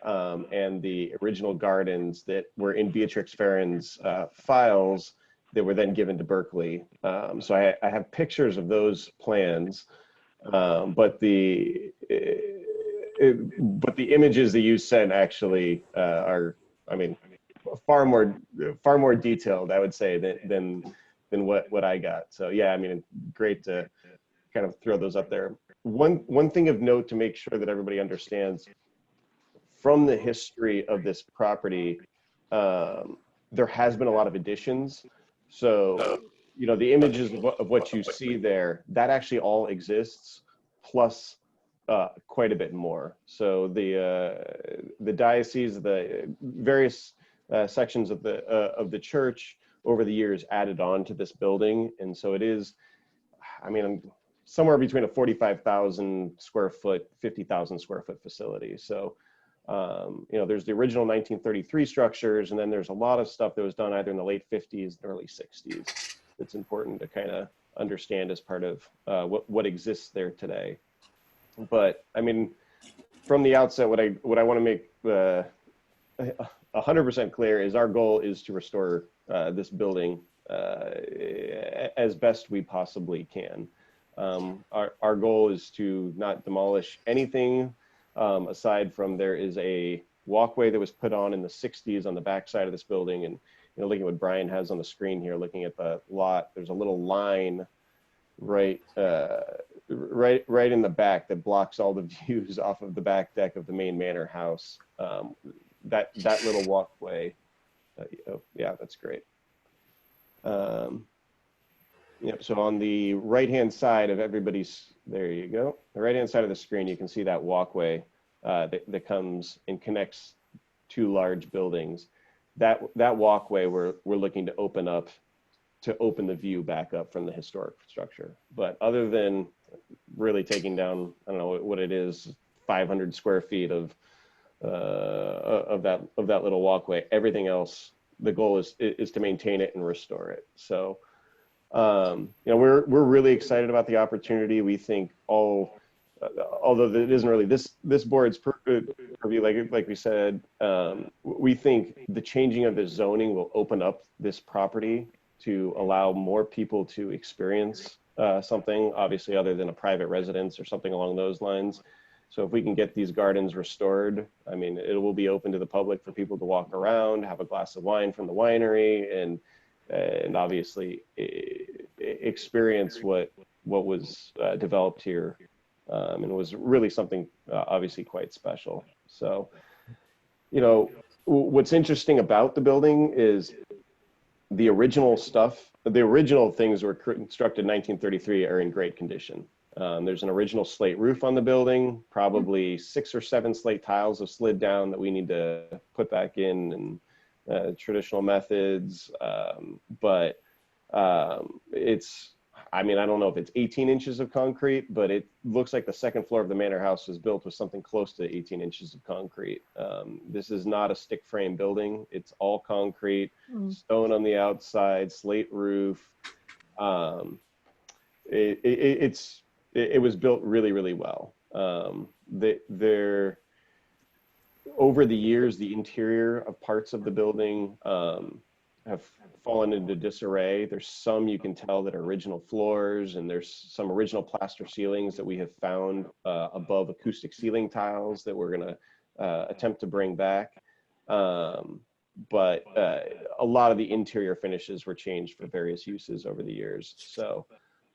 and the original gardens that were in Beatrix Farron's files that were then given to Berkeley. So I have pictures of those plans, but the images that you sent actually are, I mean, far more detailed, I would say, than what I got. So yeah, I mean, great to kind of throw those up there. One thing of note to make sure that everybody understands, from the history of this property, there has been a lot of additions. So, the images of what you see there, that actually all exists, plus quite a bit more. So the diocese, the various sections of the church over the years added on to this building, and so it is, I mean, somewhere between a 45,000 square foot, 50,000 square foot facility. So, there's the original 1933 structures, and then there's a lot of stuff that was done either in the late 50s and early 60s. It's important to kind of understand as part of what exists there today. But I mean, from the outset, what I want to make 100% clear is our goal is to restore this building as best we possibly can. Our goal is to not demolish anything. Aside from, there is a walkway that was put on in the 60s on the back side of this building, and looking at what Brian has on the screen here, looking at the lot, there's a little line right in the back that blocks all the views off of the back deck of the main manor house. That little walkway, yeah, that's great. Yep, so on the right-hand side of everybody's, there you go. The right-hand side of the screen, you can see that walkway that comes and connects 2 large buildings. That walkway we're looking to open up, to open the view back up from the historic structure. But other than really taking down, I don't know what it is, 500 square feet of that little walkway, everything else, the goal is to maintain it and restore it. So, we're really excited about the opportunity. We think although it isn't really this board's purview, like we said, we think the changing of the zoning will open up this property to allow more people to experience something, obviously, other than a private residence or something along those lines. So if we can get these gardens restored, I mean, it will be open to the public for people to walk around, have a glass of wine from the winery, and obviously experience what was developed here, and was really something obviously quite special. So, what's interesting about the building is the original things were constructed in 1933 are in great condition. There's an original slate roof on the building, probably 6 or 7 slate tiles have slid down that we need to put back in, and traditional methods. But it's, I mean, I don't know if it's 18 inches of concrete, but it looks like the second floor of the manor house was built with something close to 18 inches of concrete. This is not a stick frame building. It's all concrete, stone on the outside, slate roof. It was built really, really well. over the years, the interior of parts of the building have fallen into disarray. There's some you can tell that are original floors, and there's some original plaster ceilings that we have found above acoustic ceiling tiles that we're going to attempt to bring back. But a lot of the interior finishes were changed for various uses over the years. So,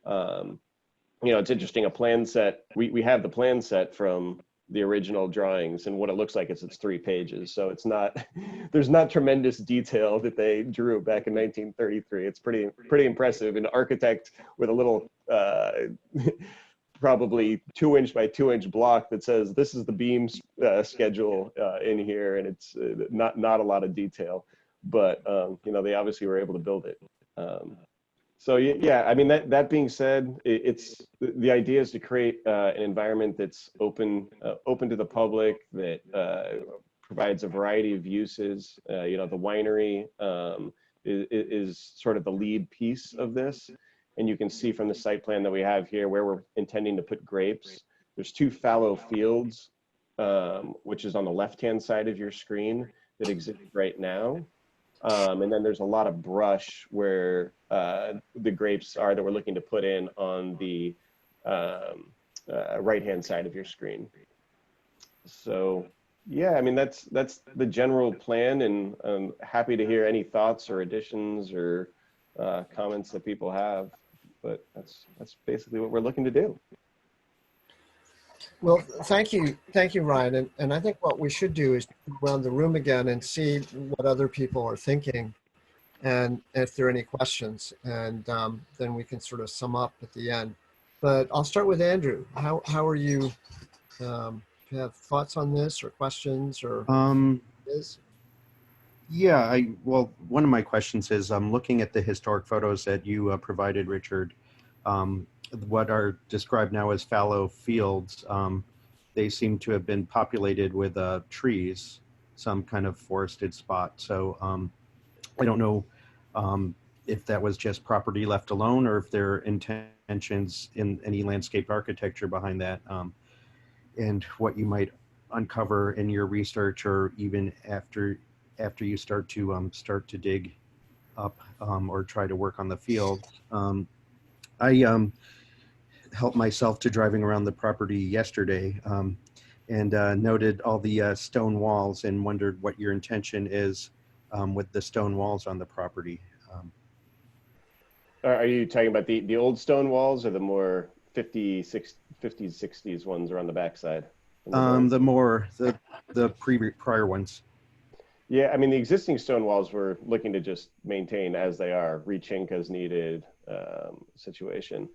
you know, it's interesting, a plan set, we have the plan set from the original drawings, and what it looks like is it's 3 pages. So it's not, there's not tremendous detail that they drew back in 1933. It's pretty impressive. An architect with a little, probably 2-inch by 2-inch block that says this is the beam schedule in here, and it's not a lot of detail, but you know, they obviously were able to build it. So yeah, I mean, that being said, it's the idea is to create an environment that's open to the public, that provides a variety of uses. You know, the winery is sort of the lead piece of this, and you can see from the site plan that we have here where we're intending to put grapes. There's 2 fallow fields, which is on the left-hand side of your screen, that exist right now. And then there's a lot of brush where the grapes are that we're looking to put in on the right-hand side of your screen. So yeah, I mean, that's the general plan, and I'm happy to hear any thoughts or additions or comments that people have. But that's basically what we're looking to do. Well, thank you, Ryan. And I think what we should do is go around the room again and see what other people are thinking, and if there are any questions, and then we can sort of sum up at the end. But I'll start with Andrew. How are you? Do you have thoughts on this, or questions, or is? Yeah, well, one of my questions is, I'm looking at the historic photos that you provided, Richard. What are described now as fallow fields, they seem to have been populated with trees, some kind of forested spot. So I don't know if that was just property left alone, or if there are intentions in any landscape architecture behind that, and what you might uncover in your research, or even after you start to dig up or try to work on the field. I helped myself to driving around the property yesterday, and noted all the stone walls, and wondered what your intention is with the stone walls on the property. Are you talking about the old stone walls, or the more 50s, 60s ones around the backside? The prior ones. Yeah, I mean, the existing stone walls we're looking to just maintain as they are, rechink as needed situation.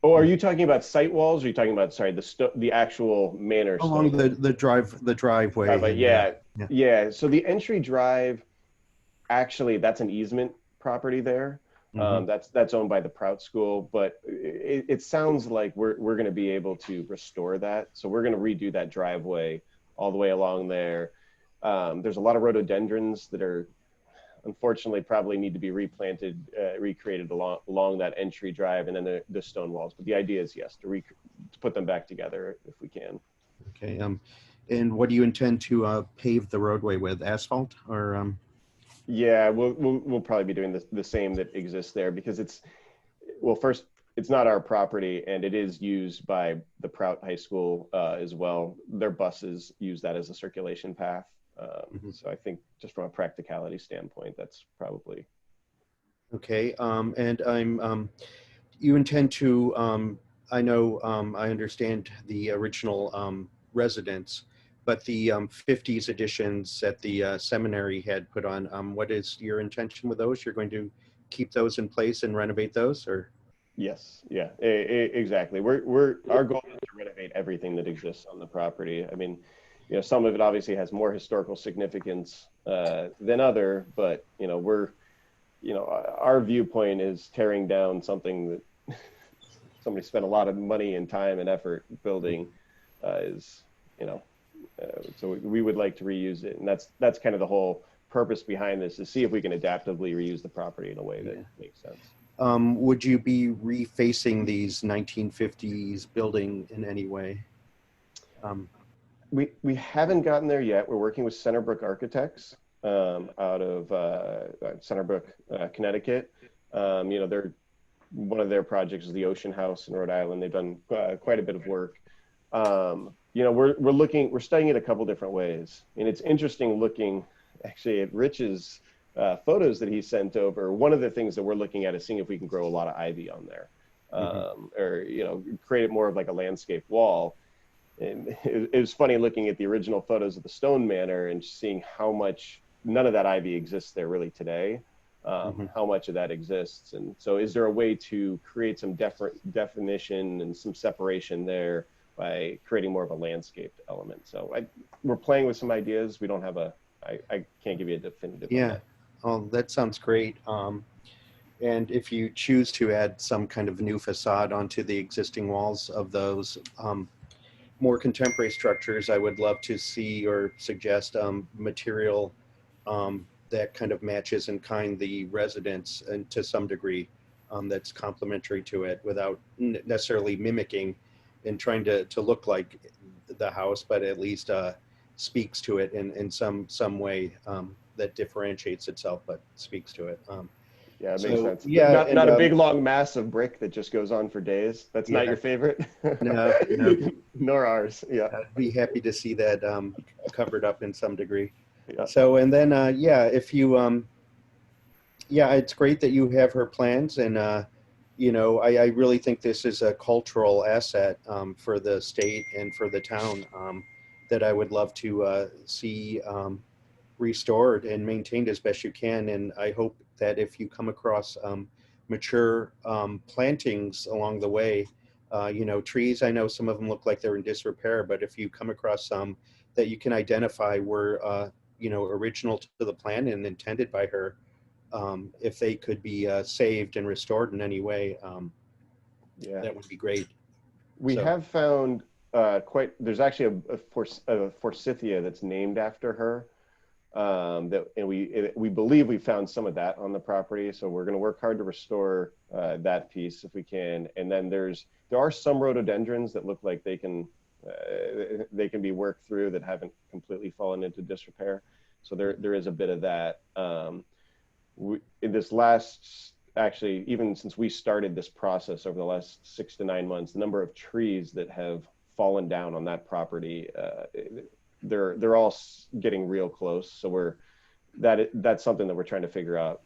Oh, are you talking about site walls? Or are you talking about, sorry, the actual manor Along stone the driveway. Yeah. So the entry drive, actually, that's an easement property there. That's owned by the Prout School, but it sounds like we're going to be able to restore that. So we're going to redo that driveway all the way along there. There's a lot of rhododendrons that are, unfortunately, probably need to be replanted, recreated along that entry drive, and then the stone walls. But the idea is, yes, to put them back together if we can. Okay. And what do you intend to pave the roadway with? Asphalt, or? Yeah, we'll probably be doing the same that exists there, because first, it's not our property, and it is used by the Prout High School as well. Their buses use that as a circulation path. So I think just from a practicality standpoint, that's probably. Okay. And you intend to, I know, I understand the original residence, but the 50s editions that the seminary had put on, what is your intention with those? You're going to keep those in place and renovate those, or? Yes, yeah, exactly. Our goal is to renovate everything that exists on the property. I mean, you know, some of it obviously has more historical significance than other, but our viewpoint is tearing down something that somebody spent a lot of money and time and effort building. So we would like to reuse it, and that's kind of the whole purpose behind this, is see if we can adaptively reuse the property in a way that makes sense. Would you be refacing these 1950s building in any way? We haven't gotten there yet. We're working with Centerbrook Architects out of Centerbrook, Connecticut. You know, they're one of their projects is the Ocean House in Rhode Island. They've done quite a bit of work. You know, we're studying it a couple different ways, and it's interesting looking actually at Rich's photos that he sent over. One of the things that we're looking at is seeing if we can grow a lot of ivy on there, or you know, create it more of like a landscape wall. And it was funny looking at the original photos of the Stone Manor and seeing how much none of that ivy exists there really today. How much of that exists, and so is there a way to create some definition and some separation there by creating more of a landscaped element? So we're playing with some ideas. We don't have I can't give you a definitive. Yeah. On that. Oh, that sounds great. And if you choose to add some kind of new facade onto the existing walls of those more contemporary structures, I would love to see or suggest material that kind of matches in kind the residence and to some degree that's complementary to it without necessarily mimicking and trying to look like the house, but at least speaks to it in some way that differentiates itself, but speaks to it. Yeah, it makes sense. Yeah, Not a big long mass of brick that just goes on for days. That's not Yeah. your favorite. No. Nor ours. Yeah. I'd be happy to see that covered up in some degree. Yeah. So, and then, yeah, if you, yeah, it's great that you have her plans, and you know, I really think this is a cultural asset for the state and for the town that I would love to see restored and maintained as best you can. And I hope that if you come across mature plantings along the way, you know, trees, I know some of them look like they're in disrepair, but if you come across some that you can identify were, you know, original to the plan and intended by her, if they could be saved and restored in any way, Yeah. that would be great. We So- have found there's actually a forsythia that's named after her. And we believe we found some of that on the property. So we're going to work hard to restore that piece if we can. And then there are some rhododendrons that look like they can be worked through that haven't completely fallen into disrepair. So there is a bit of that. In this last, actually, even since we started this process over the last 6 to 9 months, the number of trees that have fallen down on that property, they're all getting real close. So that's something that we're trying to figure out,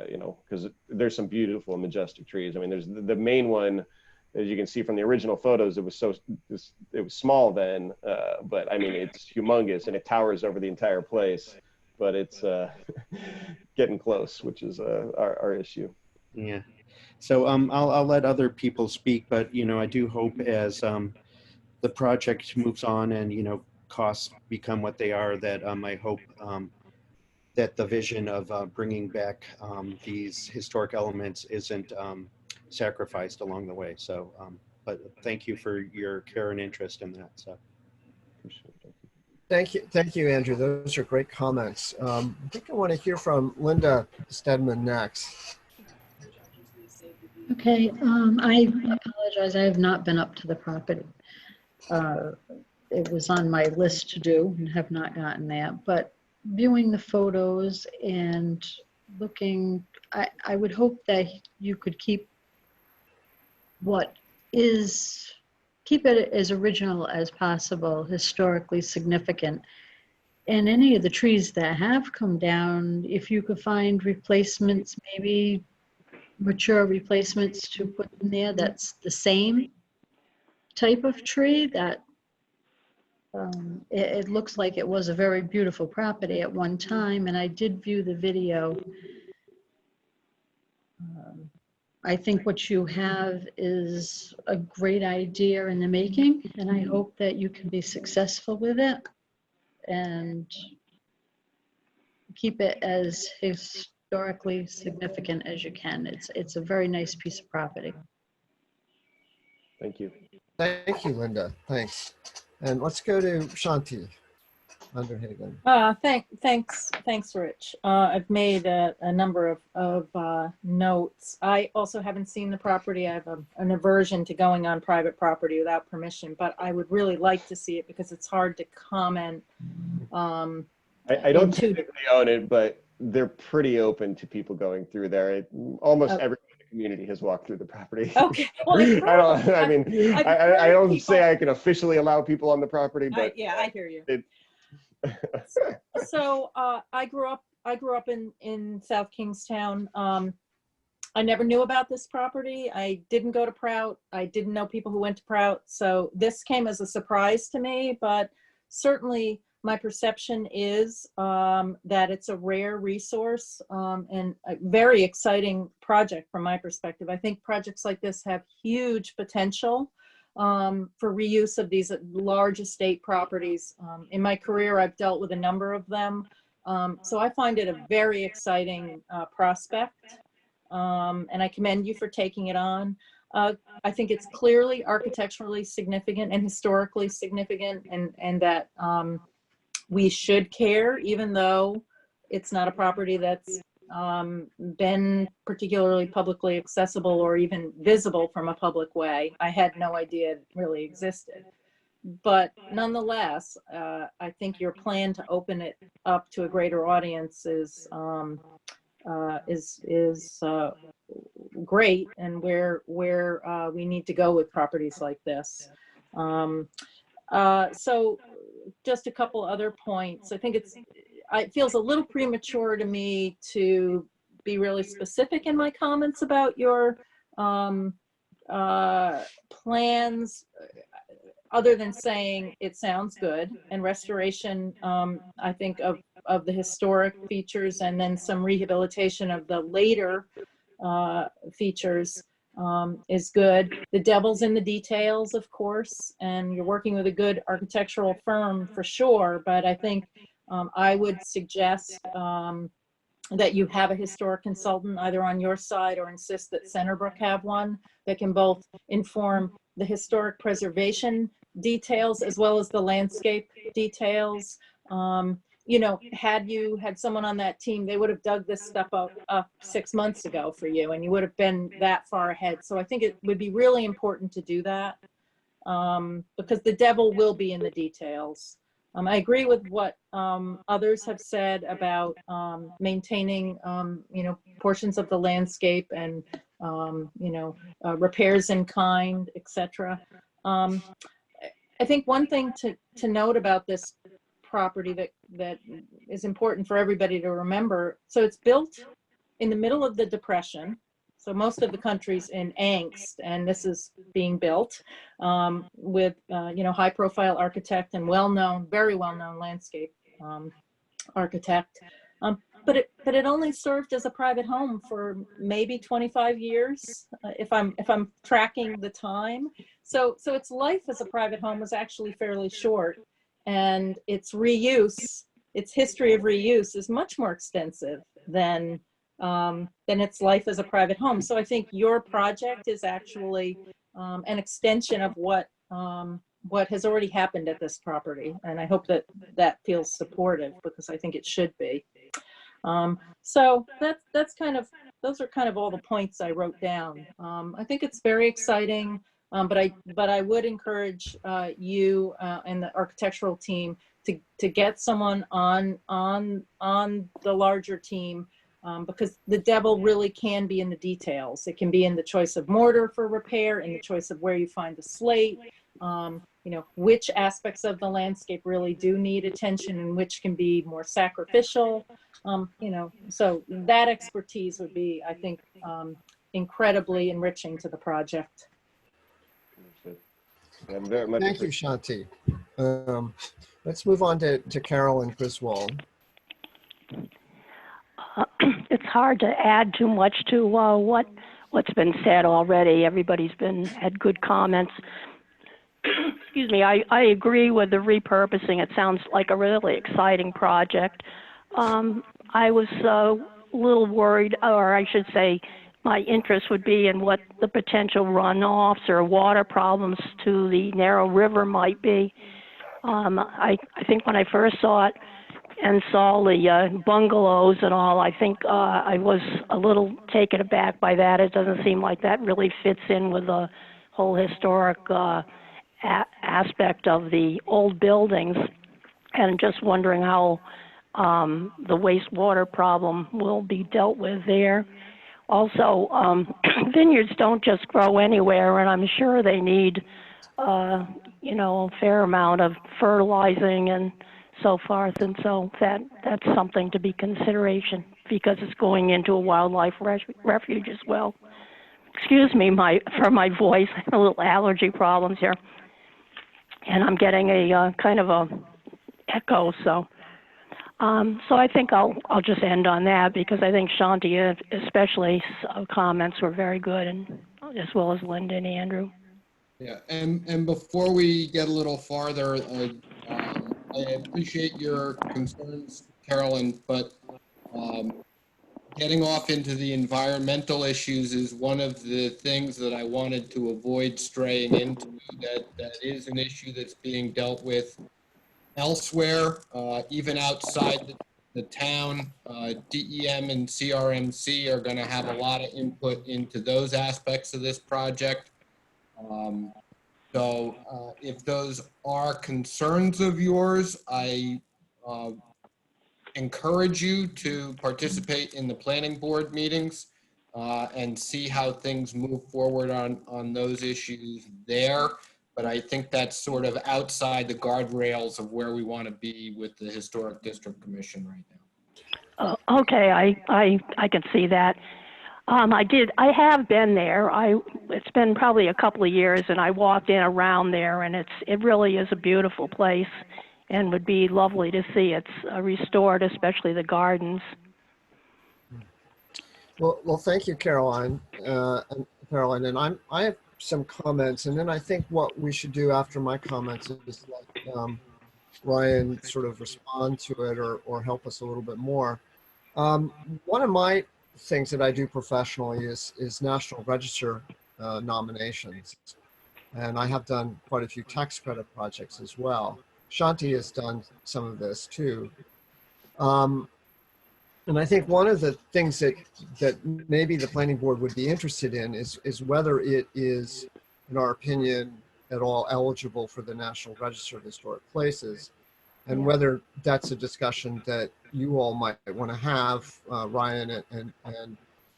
you know, because there's some beautiful and majestic trees. I mean, there's the main one, as you can see from the original photos, it was small then, but I mean, it's humongous and it towers over the entire place, but it's getting close, which is our issue. Yeah. So I'll let other people speak, but you know, I do hope as the project moves on and you know costs become what they are, that I hope that the vision of bringing back these historic elements isn't sacrificed along the way. So, but thank you for your care and interest in that. So. Thank you, Andrew. Those are great comments. I think I want to hear from Linda Stedman next. Okay, I apologize. I have not been up to the property. It was on my list to do and have not gotten that, but viewing the photos and looking, I would hope that you could keep it as original as possible, historically significant. And any of the trees that have come down, if you could find replacements, maybe mature replacements to put in there that's the same type of tree, that it looks like it was a very beautiful property at one time, and I did view the video. I think what you have is a great idea in the making, and I hope that you can be successful with it and keep it as historically significant as you can. It's a very nice piece of property. Thank you. Thank you, Linda. Thanks. And let's go to Shanti. Underhaven. Thanks, Rich. I've made a number of notes. I also haven't seen the property. I have an aversion to going on private property without permission, but I would really like to see it because it's hard to comment. I don't technically own it, but they're pretty open to people going through there. Almost everyone in the community has walked through the property. Okay. Well, I don't say I can officially allow people on the property, but yeah, I hear you. I grew up in South Kingstown. I never knew about this property. I didn't go to Prout. I didn't know people who went to Prout. So this came as a surprise to me, but certainly my perception is that it's a rare resource and a very exciting project from my perspective. I think projects like this have huge potential for reuse of these large estate properties. In my career, I've dealt with a number of them. So I find it a very exciting prospect. And I commend you for taking it on. I think it's clearly architecturally significant and historically significant, and that we should care, even though it's not a property that's been particularly publicly accessible or even visible from a public way. I had no idea it really existed. But nonetheless, I think your plan to open it up to a greater audience is great, and where we need to go with properties like this. So just a couple other points. I think it feels a little premature to me to be really specific in my comments about your plans, other than saying it sounds good, and restoration, I think, of the historic features, and then some rehabilitation of the later features is good. The devil's in the details, of course, and you're working with a good architectural firm for sure, but I think I would suggest that you have a historic consultant either on your side, or insist that Centerbrook have one that can both inform the historic preservation details as well as the landscape details. You know, had you had someone on that team, they would have dug this stuff up 6 months ago for you, and you would have been that far ahead. So I think it would be really important to do that, because the devil will be in the details. I agree with what others have said about maintaining, you know, portions of the landscape and, you know, repairs in kind, etc. I think one thing to note about this property that is important for everybody to remember. So it's built in the middle of the Depression. So most of the country's in angst, and this is being built with you know, high-profile architect and well-known, very well-known landscape architect. But it only served as a private home for maybe 25 years, if I'm tracking the time. So its life as a private home was actually fairly short, and its reuse, its history of reuse, is much more extensive than its life as a private home. So I think your project is actually an extension of what has already happened at this property, and I hope that feels supportive, because I think it should be. So that's kind of, those are kind of all the points I wrote down. I think it's very exciting, but I would encourage you and the architectural team to get someone on the larger team, because the devil really can be in the details. It can be in the choice of mortar for repair, in the choice of where you find the slate, you know, which aspects of the landscape really do need attention and which can be more sacrificial. You know, so that expertise would be, I think, incredibly enriching to the project. Thank you, Shanti. Let's move on to Carolyn Griswold. It's hard to add too much to what's been said already. Everybody's had good comments. Excuse me. I agree with the repurposing. It sounds like a really exciting project. I was a little worried, or I should say, my interest would be in what the potential runoffs or water problems to the narrow river might be. I think when I first saw it and saw the bungalows and all, I think I was a little taken aback by that. It doesn't seem like that really fits in with the whole historic aspect of the old buildings, and just wondering how the wastewater problem will be dealt with there. Also, vineyards don't just grow anywhere, and I'm sure they need, a fair amount of fertilizing and so forth. And so that's something to be consideration because it's going into a wildlife refuge as well. Excuse me for my voice. I have a little allergy problems here, and I'm getting a kind of a echo. So I think I'll just end on that because I think Shanti, especially, comments were very good, and as well as Linda and Andrew. Yeah, and before we get a little farther, I appreciate your concerns, Carolyn, but getting off into the environmental issues is one of the things that I wanted to avoid straying into. That is an issue that's being dealt with elsewhere, even outside the town. DEM and CRMC are going to have a lot of input into those aspects of this project. So if those are concerns of yours, I encourage you to participate in the planning board meetings and see how things move forward on those issues there. But I think that's sort of outside the guardrails of where we want to be with the Historic District Commission right now. Okay, I can see that. I have been there. It's been probably a couple of years, and I walked in around there, and it really is a beautiful place, and would be lovely to see it's restored, especially the gardens. Well, thank you, Caroline. And I have some comments, and then I think what we should do after my comments is let Ryan sort of respond to it or help us a little bit more. One of my things that I do professionally is National Register nominations, and I have done quite a few tax credit projects as well. Shanti has done some of this too. And I think one of the things that maybe the planning board would be interested in is whether it is, in our opinion, at all eligible for the National Register of Historic Places, and whether that's a discussion that you all might want to have, Ryan and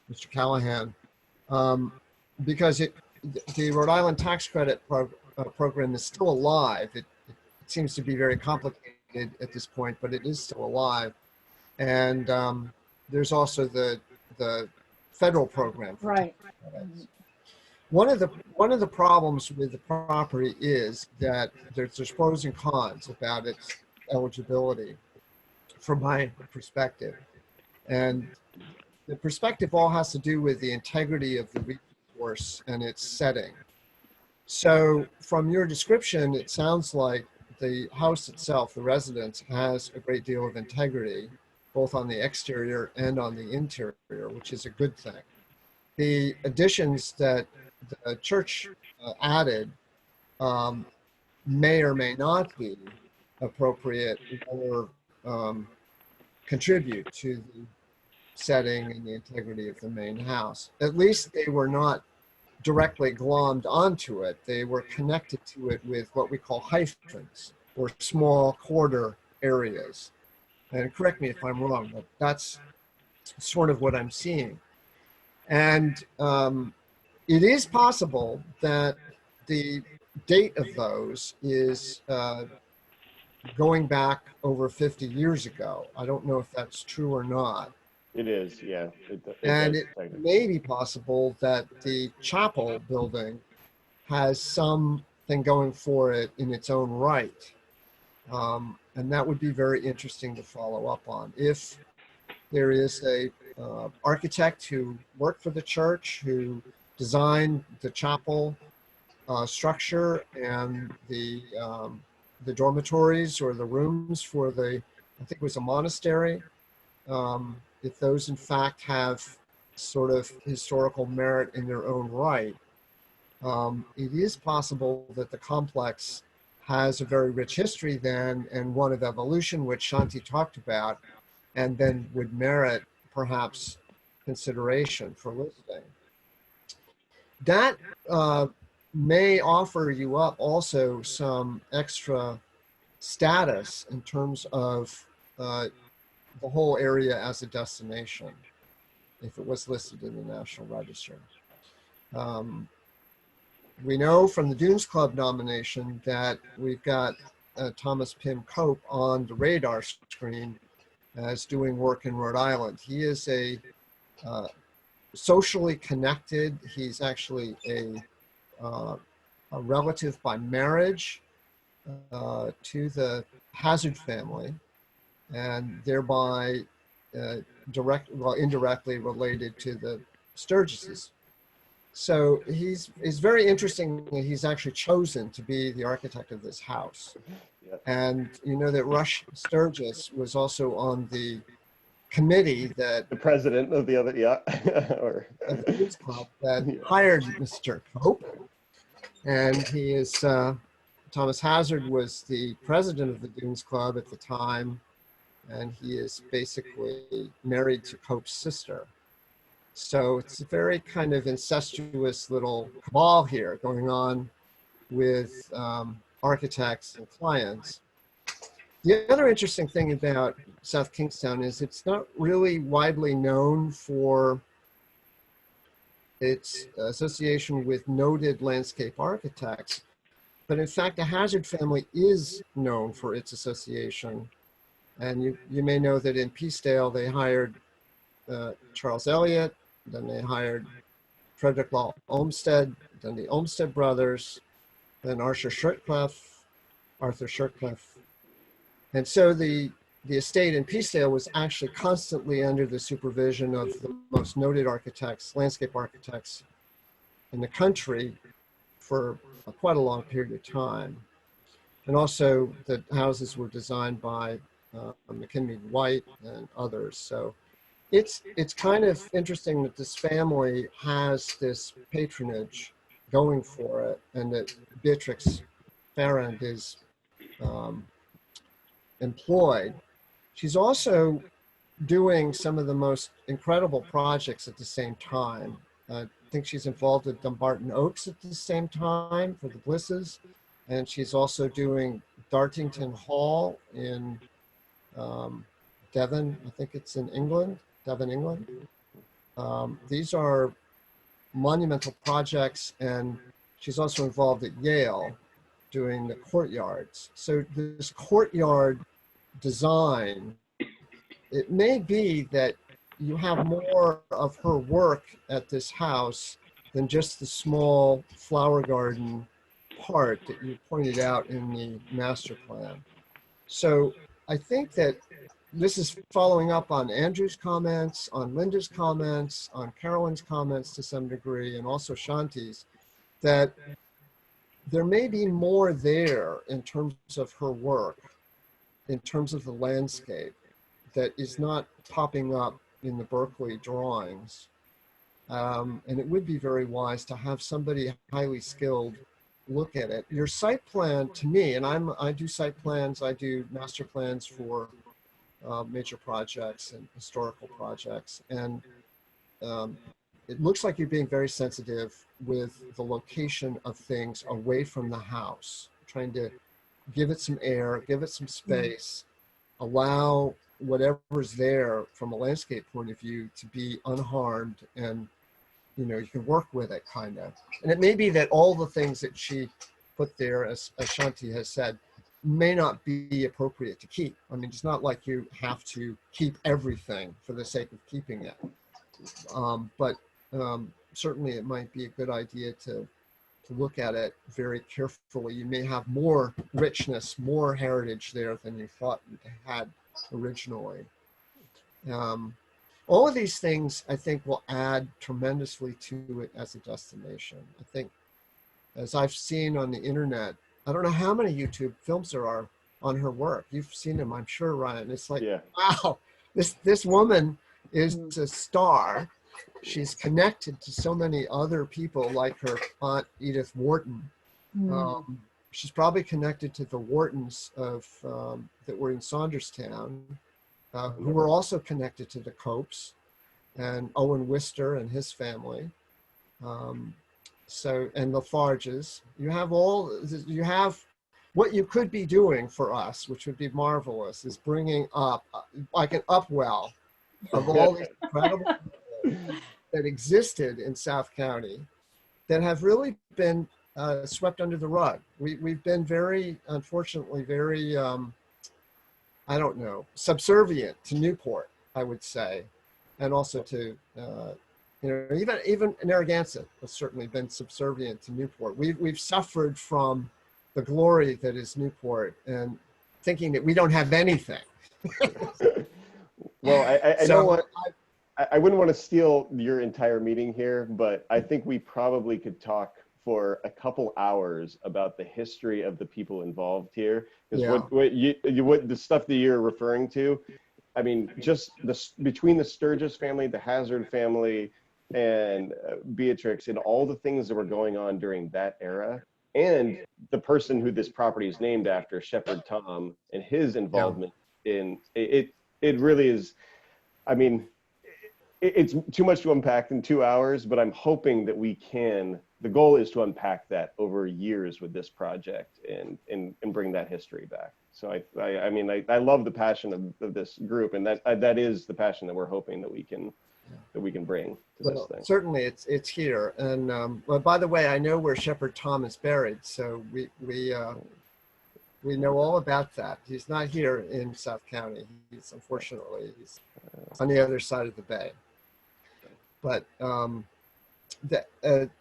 Mr. Callahan, because the Rhode Island tax credit program is still alive. It seems to be very complicated at this point, but it is still alive. And there's also the federal program for Right. tax credits. One of the problems with the property is that there's pros and cons about its eligibility, from my perspective, and the perspective all has to do with the integrity of the resource and its setting. So, from your description, it sounds like the house itself, the residence, has a great deal of integrity, both on the exterior and on the interior, which is a good thing. The additions that the church added may or may not be appropriate or contribute to the setting and the integrity of the main house. At least they were not directly glommed onto it. They were connected to it with what we call hyphens, or small quarter areas. And correct me if I'm wrong, but that's sort of what I'm seeing. And it is possible that the date of those is going back over 50 years ago. I don't know if that's true or not. It is, yeah. And does, it may be possible that the chapel building has something going for it in its own right. And that would be very interesting to follow up on. If there is a architect who worked for the church, who designed the chapel structure and the dormitories or the rooms for I think it was a monastery, if those in fact have sort of historical merit in their own right, it is possible that the complex has a very rich history then, and one of evolution, which Shanti talked about, and then would merit perhaps consideration for listing. That may offer you up also some extra status in terms of the whole area as a destination, if it was listed in the National Register. We know from the Dunes Club nomination that we've got Thomas Pym Cope on the radar screen as doing work in Rhode Island. He is a socially connected. He's actually a relative by marriage to the Hazard family, and thereby indirectly related to the Sturgises. So it's very interesting that he's actually chosen to be the architect of this house. Yeah. And you know that Rush Sturgis was also on the committee that The president of the other, yeah, or of the Dunes Club that Yeah. hired Mr. Cope. And he is, Thomas Hazard was the president of the Dunes Club at the time, and he is basically married to Cope's sister. So it's a very kind of incestuous little cabal here going on with architects and clients. The other interesting thing about South Kingstown is it's not really widely known for its association with noted landscape architects, but in fact, the Hazard family is known for its association. And you may know that in Peacedale, they hired Charles Eliot, then they hired Frederick Law Olmsted, then the Olmsted brothers, then Arthur Shirtcliffe. And so the estate in Peacedale was actually constantly under the supervision of the most noted architects, landscape architects in the country for quite a long period of time. And also the houses were designed by McKinley White and others. So it's kind of interesting that this family has this patronage going for it, and that Beatrix Farrand is employed. She's also doing some of the most incredible projects at the same time. I think she's involved with Dumbarton Oaks at the same time for the Blisses, and she's also doing Dartington Hall in Devon. I think it's in England, Devon, England. These are monumental projects, and she's also involved at Yale doing the courtyards. So this courtyard design, it may be that you have more of her work at this house than just the small flower garden part that you pointed out in the master plan. So I think that this is following up on Andrew's comments, on Linda's comments, on Carolyn's comments to some degree, and also Shanti's, that there may be more there in terms of her work, in terms of the landscape, that is not popping up in the Berkeley drawings. And it would be very wise to have somebody highly skilled look at it. Your site plan, to me, and I do site plans, I do master plans for major projects and historical projects. And it looks like you're being very sensitive with the location of things away from the house, trying to give it some air, give it some space, allow whatever's there from a landscape point of view to be unharmed, and you can work with it kind of. And it may be that all the things that she put there, as Shanti has said, may not be appropriate to keep. I mean, it's not like you have to keep everything for the sake of keeping it. But certainly it might be a good idea to look at it very carefully. You may have more richness, more heritage there than you thought you had originally. All of these things, I think, will add tremendously to it as a destination. I think, as I've seen on the internet, I don't know how many YouTube films there are on her work. You've seen them, I'm sure, Ryan. It's like, wow, this woman is a star. She's connected to so many other people, like her aunt Edith Wharton. she's probably connected to the Whartons of that were in Saunderstown, who were also connected to the Copes and Owen Wister and his family. And Lafarges. You have what you could be doing for us, which would be marvelous, is bringing up like an upwell of all these incredible people that existed in South County that have really been swept under the rug. We've been very, unfortunately, very, I don't know, subservient to Newport, I would say, and also to, even Narragansett has certainly been subservient to Newport. We've suffered from the glory that is Newport and thinking that we don't have anything. Well, I So know what. I wouldn't want to steal your entire meeting here, but I think we probably could talk for a couple hours about the history of the people involved here. Because what the stuff that you're referring to, I mean, just between the Sturgis family, the Hazard family, and Beatrix, and all the things that were going on during that era, and the person who this property is named after, Shepherd Tom, and his involvement in it. It really is. I mean, it's too much to unpack in 2 hours, but I'm hoping that we can. The goal is to unpack that over years with this project and bring that history back. So I love the passion of this group, and that is the passion that we're hoping that we can bring to this thing. Certainly, it's here. And well, by the way, I know where Shepherd Tom is buried, so we know all about that. He's not here in South County. He's on the other side of the bay. But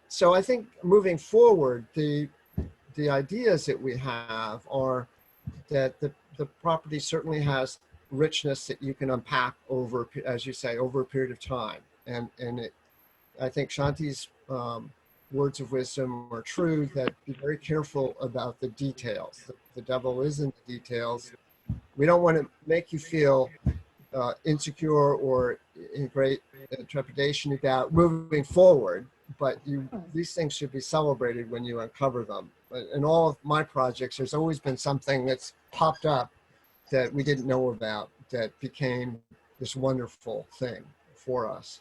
so I think moving forward, the ideas that we have are that the property certainly has richness that you can unpack over, as you say, over a period of time. And I think Shanti's words of wisdom are true, that be very careful about the details. The devil is in the details. We don't want to make you feel insecure or in great trepidation about moving forward, but these things should be celebrated when you uncover them. But in all of my projects, there's always been something that's popped up that we didn't know about that became this wonderful thing for us.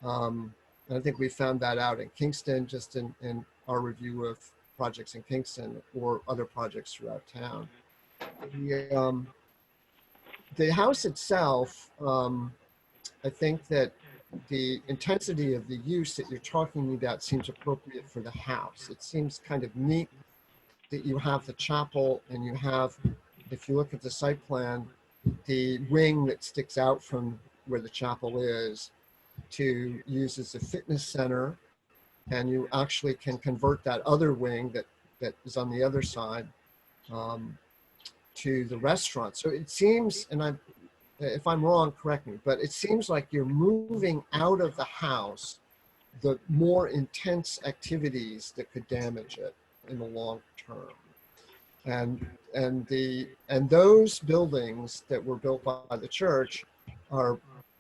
And I think we found that out in Kingston, just in our review of projects in Kingston or other projects throughout town. The house itself, I think that the intensity of the use that you're talking about seems appropriate for the house. It seems kind of neat that you have the chapel and you have, if you look at the site plan, the wing that sticks out from where the chapel is to use as a fitness center, and you actually can convert that other wing that is on the other side to the restaurant. So it seems, and if I'm wrong, correct me, but it seems like you're moving out of the house the more intense activities that could damage it in the long term. And those buildings that were built by the church are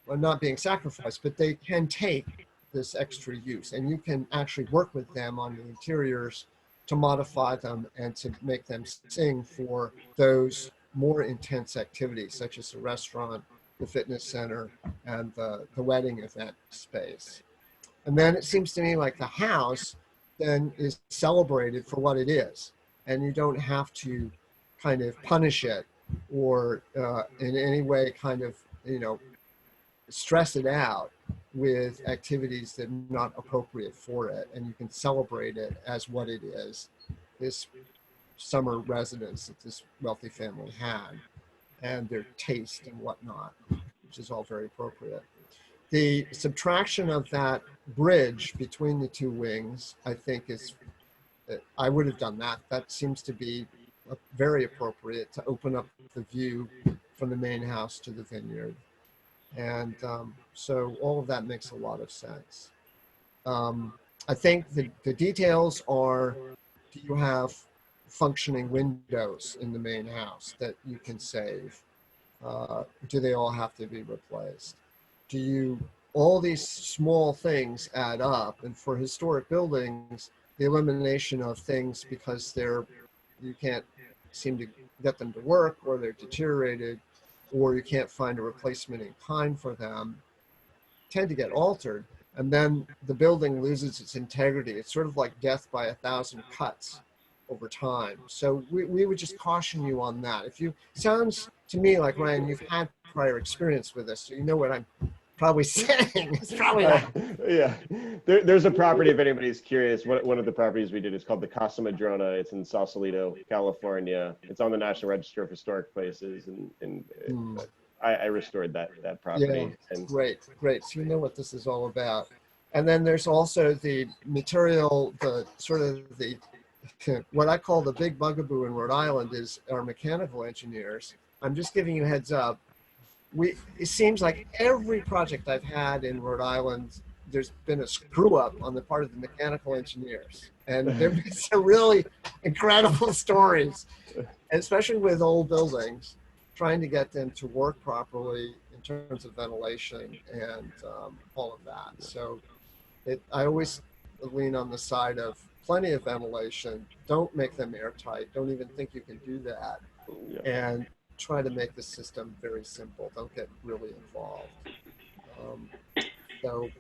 not being sacrificed, but they can take this extra use, and you can actually work with them on the interiors to modify them and to make them sing for those more intense activities, such as the restaurant, the fitness center, and the wedding event space. And then it seems to me like the house then is celebrated for what it is, and you don't have to kind of punish it or in any way kind of, stress it out with activities that are not appropriate for it, and you can celebrate it as what it is, this summer residence that this wealthy family had, and their taste and whatnot, which is all very appropriate. The subtraction of that bridge between the two wings, I think I would have done that. That seems to be very appropriate to open up the view from the main house to the vineyard. And so all of that makes a lot of sense. I think the details are, do you have functioning windows in the main house that you can save? Do they all have to be replaced? All these small things add up. And for historic buildings, the elimination of things because they're you can't seem to get them to work, or they're deteriorated, or you can't find a replacement in kind for them, tend to get altered. And then the building loses its integrity. It's sort of like death by 1,000 cuts over time. So we would just caution you on that. If you, sounds to me like, Ryan, you've had prior experience with this, so you know what I'm probably saying. It's probably not. Yeah, there's a property, if anybody's curious, one of the properties we did is called the Casa Madrona. It's in Sausalito, California. It's on the National Register of Historic Places, and I restored that property. Yeah, And great. So you know what this is all about. And then there's also the material, the sort of the, what I call the big bugaboo in Rhode Island is our mechanical engineers. I'm just giving you a heads up. It seems like every project I've had in Rhode Island, there's been a screw up on the part of the mechanical engineers. And there've been some really incredible stories, especially with old buildings, trying to get them to work properly in terms of ventilation and all of that. So I always lean on the side of plenty of ventilation. Don't make them airtight. Don't even think you can do that. yeah. And try to make the system very simple. Don't get really involved. So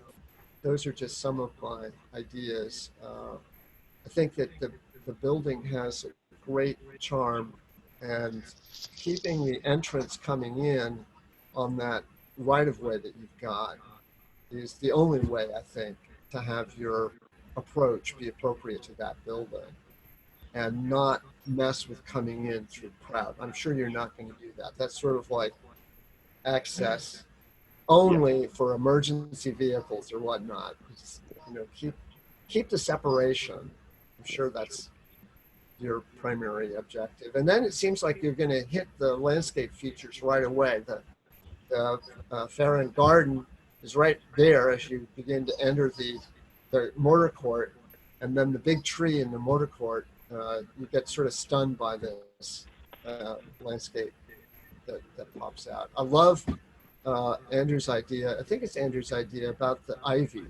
those are just some of my ideas. I think that the building has a great charm, and keeping the entrance coming in on that right of way that you've got is the only way, I think, to have your approach be appropriate to that building and not mess with coming in through crowd. I'm sure you're not going to do that. That's sort of like access only for emergency vehicles or whatnot. Just, keep the separation. I'm sure that's your primary objective. And then it seems like you're going to hit the landscape features right away. The Farron Garden is right there as you begin to enter the mortar court, and then the big tree in the mortar court. You get sort of stunned by this landscape that pops out. I love Andrew's idea. I think it's Andrew's idea about the ivy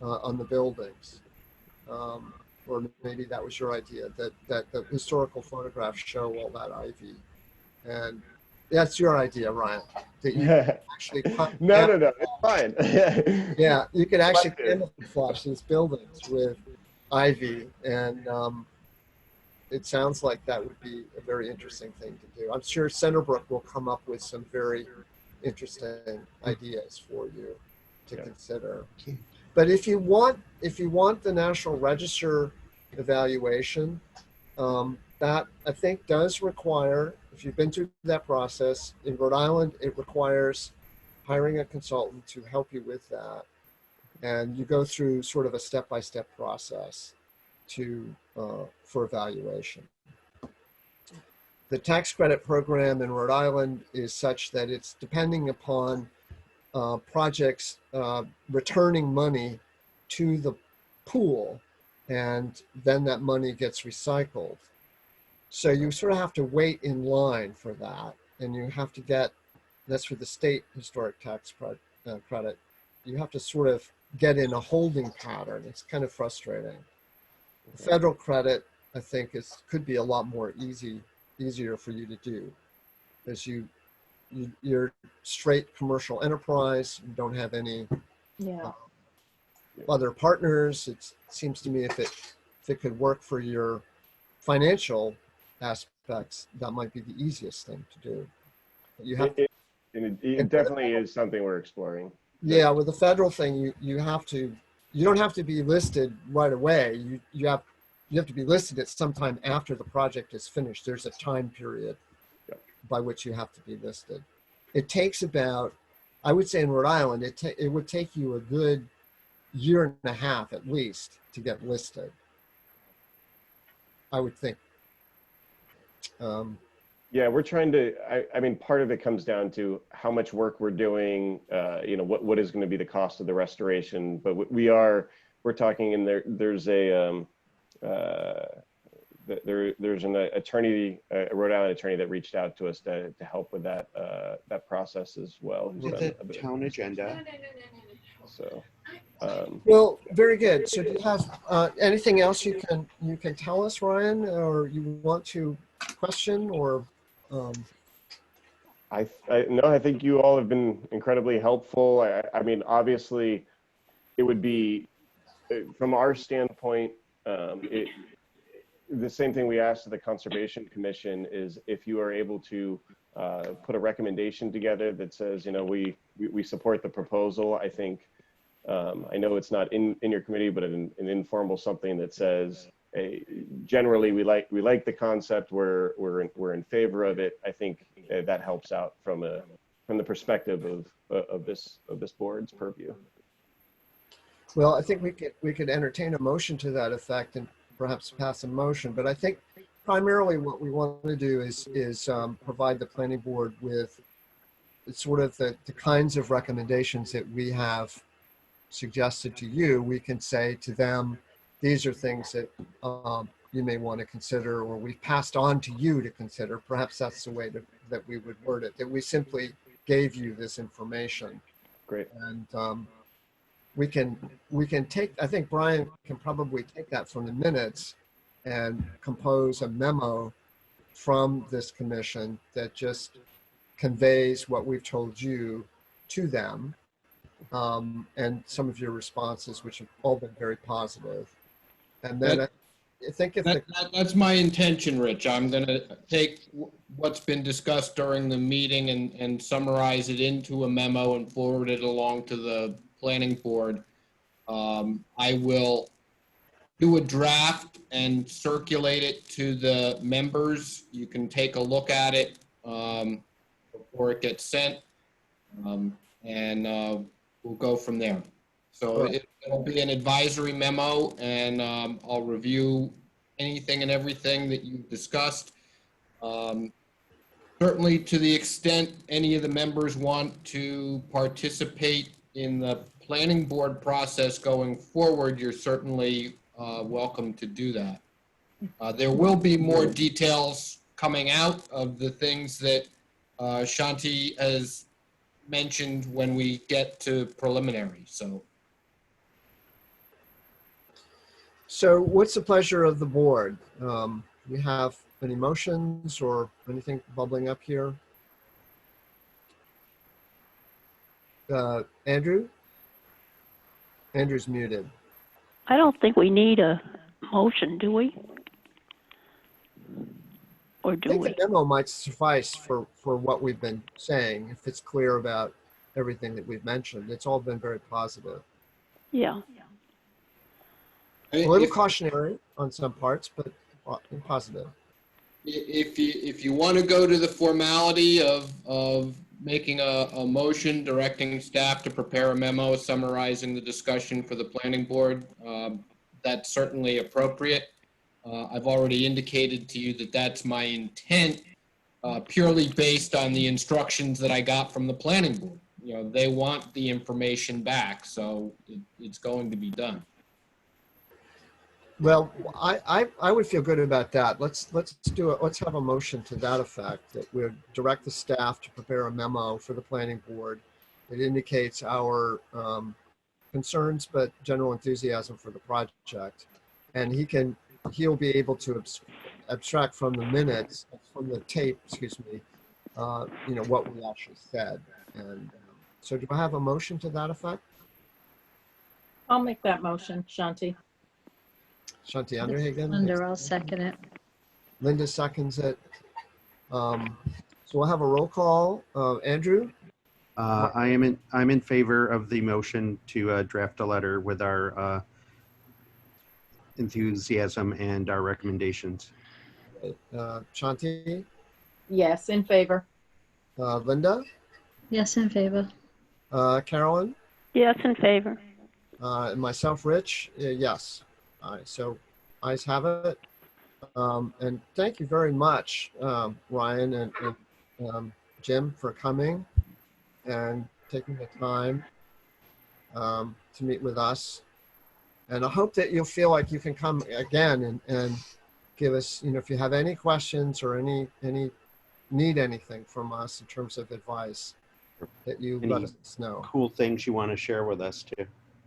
on the buildings. Or maybe that was your idea, that the historical photographs show all that ivy. And that's your idea, Ryan, that you actually no, it's fine. yeah, you could actually camouflage these buildings with ivy, and it sounds like that would be a very interesting thing to do. I'm sure Centerbrook will come up with some very interesting ideas for you to consider. But if you want the National Register evaluation, that I think does require, if you've been through that process in Rhode Island, it requires hiring a consultant to help you with that, and you go through sort of a step-by-step process for evaluation. The tax credit program in Rhode Island is such that it's depending upon projects returning money to the pool, and then that money gets recycled. So you sort of have to wait in line for that, and you have to get, that's for the state historic tax credit, you have to sort of get in a holding pattern. It's kind of frustrating. The federal credit, I think, could be a lot more easier for you to do, because you're straight commercial enterprise. You don't have any other partners. It seems to me if it could work for your financial aspects, that might be the easiest thing to do. But you have it definitely is something we're exploring. Yeah, with the federal thing, you don't have to be listed right away. You have to be listed at some time after the project is finished. There's a time period by which you have to be listed. It takes about, I would say in Rhode Island, it would take you a good year and a half at least to get listed, I would think. Yeah, we're trying to, I mean, part of it comes down to how much work we're doing, what is going to be the cost of the restoration, but we're talking, and there's an attorney, a Rhode Island attorney that reached out to us to help with that process as well. With the town agenda. So Well, very good. So do you have anything else you can tell us, Ryan, or you want to question or? No, I think you all have been incredibly helpful. I mean, obviously, it would be from our standpoint, the same thing we asked the Conservation Commission is if you are able to put a recommendation together that says, you know, we support the proposal. I think I know it's not in your committee, but an informal something that says, hey, generally we like the concept. We're in favor of it. I think that helps out from the perspective of this board's purview. Well, I think we could entertain a motion to that effect and perhaps pass a motion. But I think primarily what we want to do is provide the planning board with sort of the kinds of recommendations that we have suggested to you. We can say to them, these are things that you may want to consider, or we've passed on to you to consider. Perhaps that's the way that we would word it, that we simply gave you this information. Great. And we can take, I think Brian can probably take that from the minutes and compose a memo from this commission that just conveys what we've told you to them, and some of your responses, which have all been very positive. And then I think if that's my intention, Rich. I'm going to take what's been discussed during the meeting and summarize it into a memo and forward it along to the planning board. I will do a draft and circulate it to the members. You can take a look at it before it gets sent, and we'll go from there. So it'll be an advisory memo, and I'll review anything and everything that you've discussed. Certainly, to the extent any of the members want to participate in the planning board process going forward, you're certainly welcome to do that. There will be more details coming out of the things that Shanti has mentioned when we get to preliminary. So what's the pleasure of the board? Do we have any motions or anything bubbling up here? Andrew? Andrew's muted. I don't think we need a motion, do we? Or I do think we? the memo might suffice for what we've been saying, if it's clear about everything that we've mentioned. It's all been very positive. Yeah. A little cautionary on some parts, but positive. If you want to go to the formality of making a motion directing staff to prepare a memo summarizing the discussion for the planning board, that's certainly appropriate. I've already indicated to you that that's my intent, purely based on the instructions that I got from the planning board. You know, they want the information back, so it's going to be done. Well, I would feel good about that. Let's do it. Let's have a motion to that effect, that we direct the staff to prepare a memo for the planning board. It indicates our concerns, but general enthusiasm for the project. And he'll be able to abstract from the minutes, from the tape, excuse me, you know, what we actually said. And so do I have a motion to that effect? I'll make that motion, Shanti. Shanti Underhagen? I'll second it. Linda seconds it. So we'll have a roll call. Andrew? I'm in favor of the motion to draft a letter with our enthusiasm and our recommendations. Shanti? Yes, in favor. Linda? Yes, in favor. Carolyn? Yes, in favor. And myself, Rich? Yes. All right, so ayes have it. And thank you very much, Ryan and Jim, for coming and taking the time to meet with us. And I hope that you'll feel like you can come again and give us, you know, if you have any questions or any need anything from us in terms of advice, that you let us know. Cool things you want to share with us too.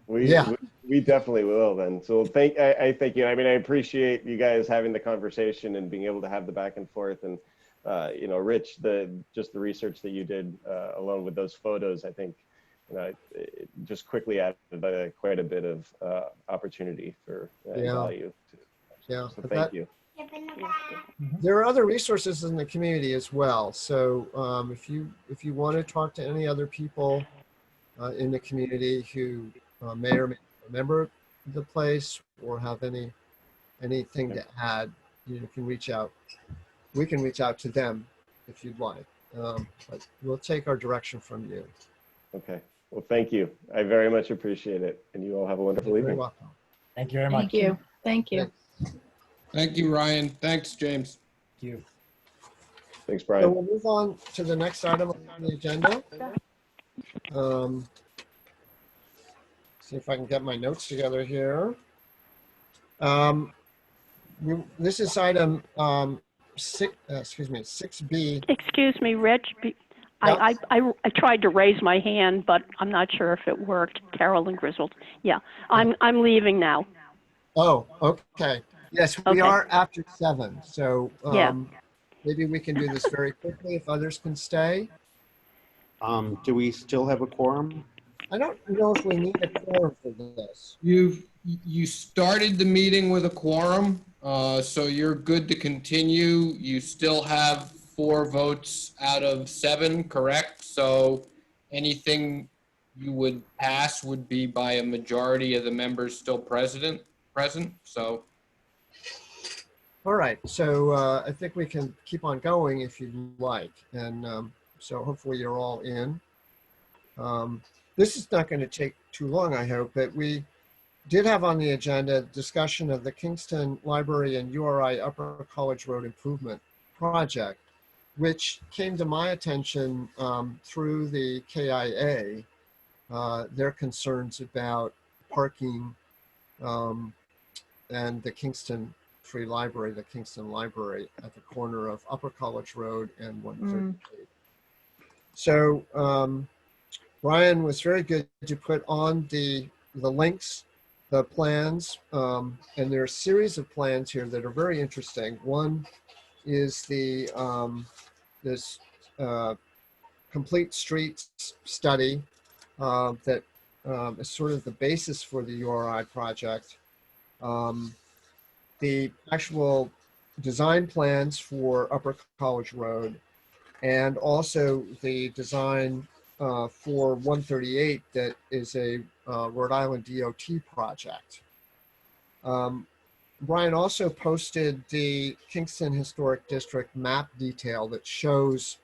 Yeah. We definitely will then. So I thank you. I mean, I appreciate you guys having the conversation and being able to have the back and forth. And you know, Rich, just the research that you did along with those photos, I think, you know, it just quickly added quite a bit of opportunity for Yeah. value. Yeah. So But thank you. there are other resources in the community as well. So if you want to talk to any other people in the community who may or may not remember the place or have anything to add, you can reach out. We can reach out to them if you'd like. But we'll take our direction from you. Okay. Well, thank you. I very much appreciate it. And you all have a wonderful You're very evening. welcome. Thank you very much. Thank you. Thank you. Thank you, Ryan. Thanks, James. Thank you. Thanks, So Brian. we'll move on to the next item on the agenda. See if I can get my notes together here. This is item 6B. Excuse me, Rich. Yeah. I tried to raise my hand, but I'm not sure if it worked. Carolyn Griswold. Yeah, I'm leaving now. Oh, okay. Yes, we Okay. are after 7. So Yeah. maybe we can do this very quickly if others can stay. Do we still have a quorum? I don't know if we need a quorum for this. You started the meeting with a quorum, so you're good to continue. You still have 4 votes out of 7, correct? So anything you would pass would be by a majority of the members still present. So All right. So I think we can keep on going if you'd like. And so hopefully you're all in. This is not going to take too long, I hope, but we did have on the agenda discussion of the Kingston Library and URI Upper College Road Improvement Project, which came to my attention through the KIA, their concerns about parking and the Kingston Free Library, the Kingston Library at the corner of Upper College Road and 138. So Brian was very good to put on the links, the plans, and there are a series of plans here that are very interesting. One is the this complete streets study that is sort of the basis for the URI project. The actual design plans for Upper College Road, and also the design for 138 that is a Rhode Island DOT project. Brian also posted the Kingston Historic District map detail that shows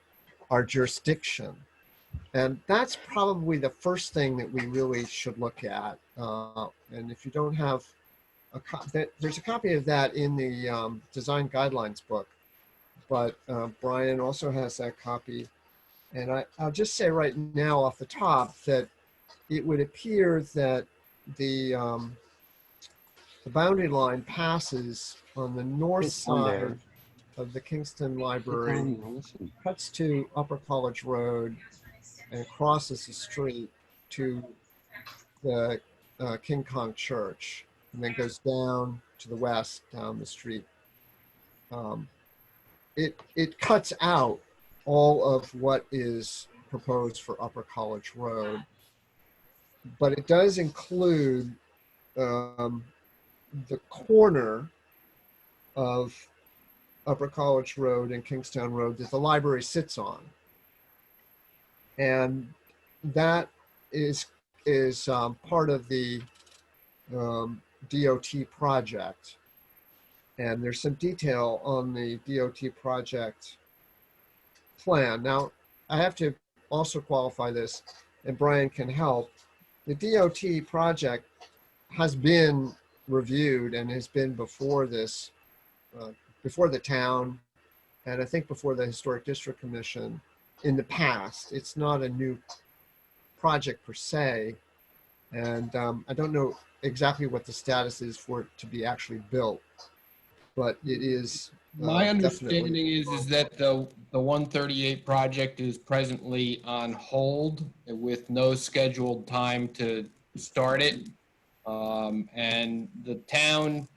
our jurisdiction. And that's probably the first thing that we really should look at. And if you don't have there's a copy of that in the design guidelines book, but Brian also has that copy. And I'll just say right now off the top that it would appear that the boundary line passes on the north It's on there. side of the Kingston Sit Library, down and listen. cuts to Upper College Road, and crosses the street to the King Kong Church, and then goes down to the west down the street. It cuts out all of what is proposed for Upper College Road, but it does include the corner of Upper College Road and Kingstown Road that the library sits on. And that is part of the DOT project. And there's some detail on the DOT project plan. Now, I have to also qualify this, and Brian can help. The DOT project has been reviewed and has been before this, before the town, and I think before the Historic District Commission in the past. It's not a new project per se, and I don't know exactly what the status is for it to be actually built, but it is. my understanding definitely. is that the 138 project is presently on hold with no scheduled time to start it. And the town,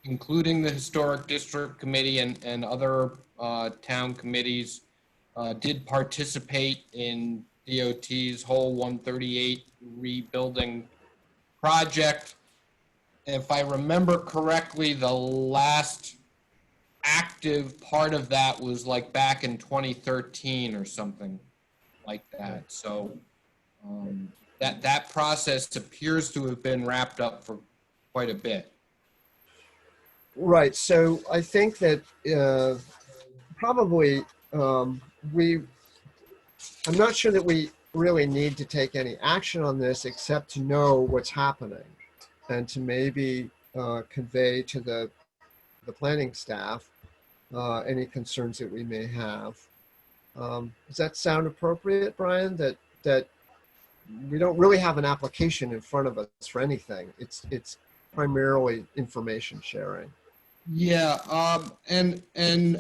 including the Historic District Committee and other town committees, did participate in DOT's whole 138 rebuilding project. If I remember correctly, the last active part of that was like back in 2013 or something like that. So that process appears to have been wrapped up for quite a bit. Right. So I think that probably I'm not sure that we really need to take any action on this except to know what's happening and to maybe convey to the planning staff any concerns that we may have. Does that sound appropriate, Brian? That we don't really have an application in front of us for anything. It's primarily information sharing. Yeah, and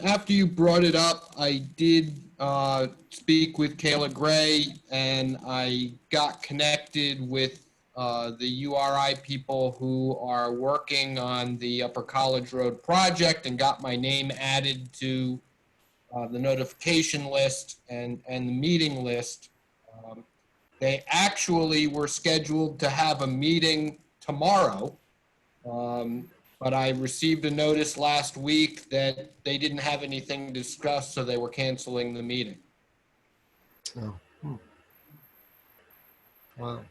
after you brought it up, I did speak with Kayla Gray, and I got connected with the URI people who are working on the Upper College Road project, and got my name added to the notification list and the meeting list. They actually were scheduled to have a meeting tomorrow. But I received a notice last week that they didn't have anything to discuss, so they were canceling the meeting. Oh. Wow.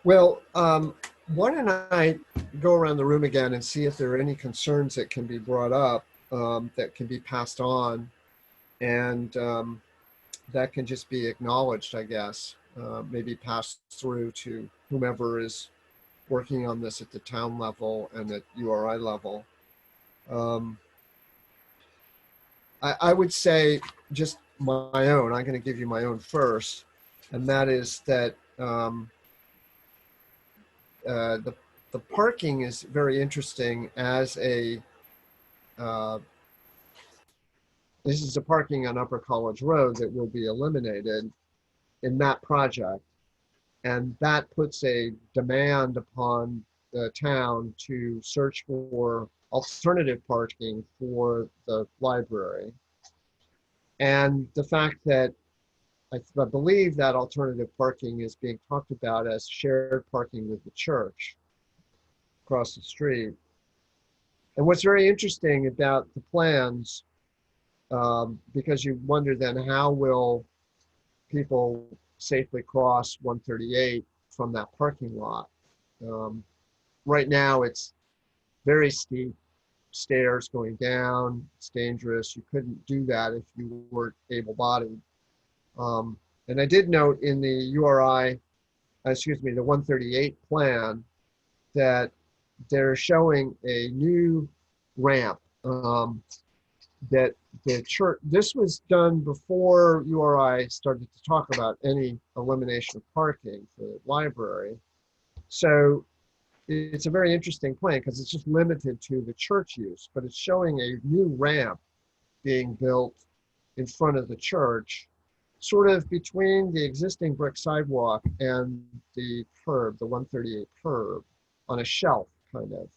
Well, why don't I go around the room again and see if there are any concerns that can be brought up that can be passed on, and that can just be acknowledged, I guess, maybe passed through to whomever is working on this at the town level and at URI level. I would say just my own, I'm going to give you my own first, and that is that the parking is very interesting as a, this is a parking on Upper College Road that will be eliminated in that project. And that puts a demand upon the town to search for alternative parking for the library. And the fact that I believe that alternative parking is being talked about as shared parking with the church across the street. And what's very interesting about the plans, because you wonder then how will people safely cross 138 from that parking lot. Right now it's very steep stairs going down. It's dangerous. You couldn't do that if you weren't able-bodied. And I did note in the URI, the 138 plan, that they're showing a new ramp that the church, this was done before URI started to talk about any elimination of parking for the library. So it's a very interesting plan because it's just limited to the church use, but it's showing a new ramp being built in front of the church, sort of between the existing brick sidewalk and the curb, the 138 curb, on a shelf kind of,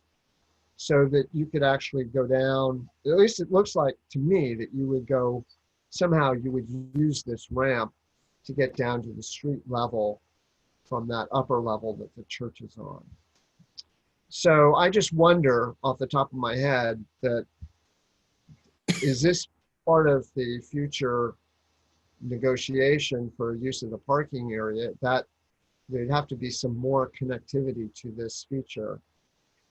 so that you could actually go down. At least it looks like to me that you would go, somehow you would use this ramp to get down to the street level from that upper level that the church is on. So I just wonder off the top of my head that, is this part of the future negotiation for use of the parking area, that there'd have to be some more connectivity to this feature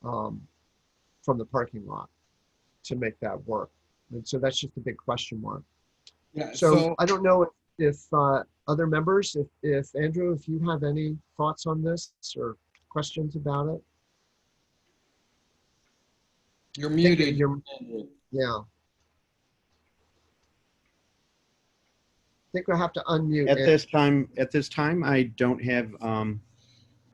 from the parking lot to make that work. And so that's just a big question mark. Yeah, So I don't know if other members, if Andrew, if you have any thoughts on this or questions about it. You're muted. Yeah. I think we'll have to unmute. At this time, I don't have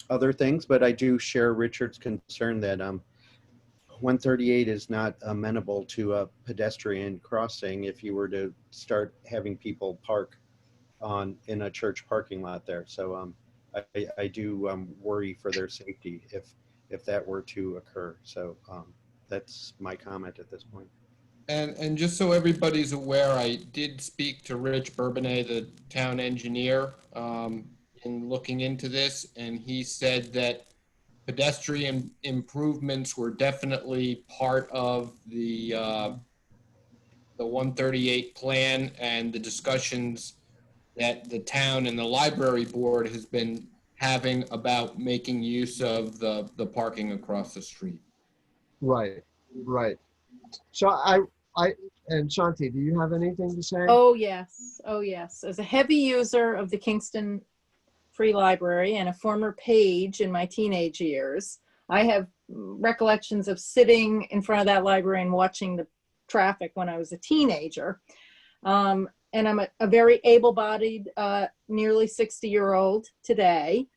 other things, but I do share Richard's concern that 138 is not amenable to a pedestrian crossing if you were to start having people park in a church parking lot there. So I do worry for their safety if that were to occur. So that's my comment at this point. And just so everybody's aware, I did speak to Rich Bourbonnais, the town engineer, in looking into this, and he said that pedestrian improvements were definitely part of the 138 plan and the discussions that the town and the library board has been having about making use of the parking across the street. Right, right. So and Shanti, do you have anything to say? Oh, yes. Oh, yes. As a heavy user of the Kingston Free Library and a former page in my teenage years, I have recollections of sitting in front of that library and watching the traffic when I was a teenager. And I'm a very able-bodied, nearly 60-year-old today.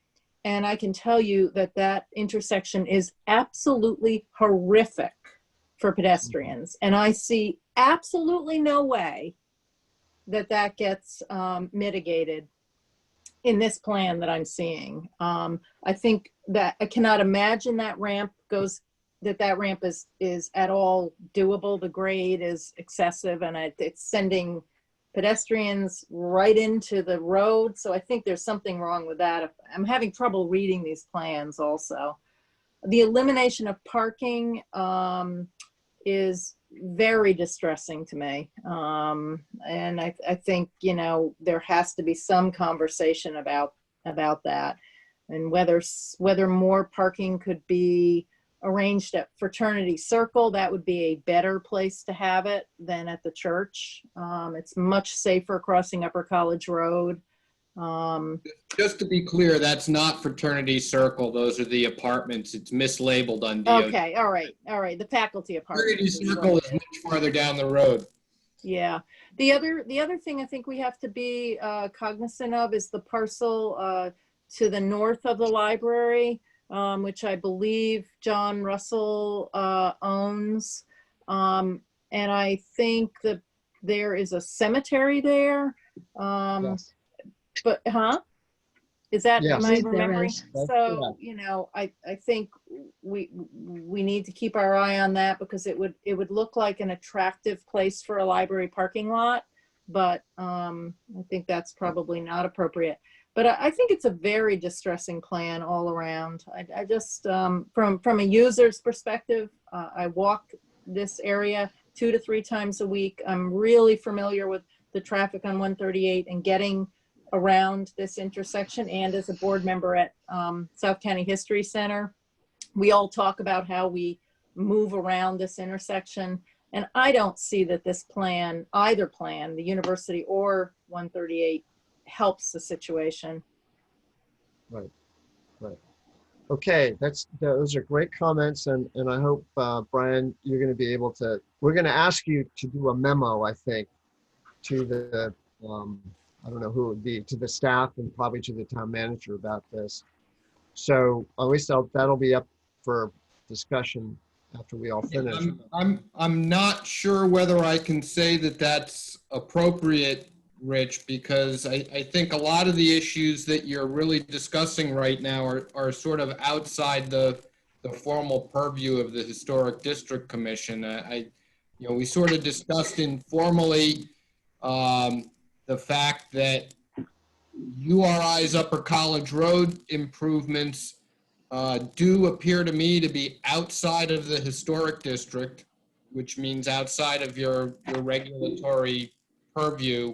And I can tell you that that intersection is absolutely horrific for pedestrians. And I see absolutely no way that that gets mitigated in this plan that I'm seeing. I think that I cannot imagine that ramp is at all doable. The grade is excessive and it's sending pedestrians right into the road. So I think there's something wrong with that. I'm having trouble reading these plans also. The elimination of parking is very distressing to me. And I think, you know, there has to be some conversation about that and whether more parking could be arranged at Fraternity Circle. That would be a better place to have it than at the church. It's much safer crossing Upper College Road. Just to be clear, that's not Fraternity Circle. Those are the apartments. It's mislabeled on DOT. Okay, all right. The faculty Fraternity apartments. Circle is much farther down the road. Yeah. The other thing I think we have to be cognizant of is the parcel to the north of the library, which I believe John Russell owns. And I think that there is a cemetery there. Yes. But, Is that, Yes. am I Believe there remembering? is. That's So, correct. you know, I think we need to keep our eye on that because it would look like an attractive place for a library parking lot, but I think that's probably not appropriate. But I think it's a very distressing plan all around. I just, from a user's perspective, I walk this area 2 to 3 times a week. I'm really familiar with the traffic on 138 and getting around this intersection, and as a board member at South County History Center, we all talk about how we move around this intersection. And I don't see that this plan, either plan, the university or 138, helps the situation. Right. Okay, those are great comments, and I hope Brian, you're going to be able to. We're going to ask you to do a memo, I think, to the I don't know who it would be, to the staff and probably to the town manager about this. So at least that'll be up for discussion after we all finish. I'm not sure whether I can say that that's appropriate, Rich, because I think a lot of the issues that you're really discussing right now are sort of outside the formal purview of the Historic District Commission. We sort of discussed informally the fact that URI's Upper College Road improvements do appear to me to be outside of the historic district, which means outside of your regulatory purview.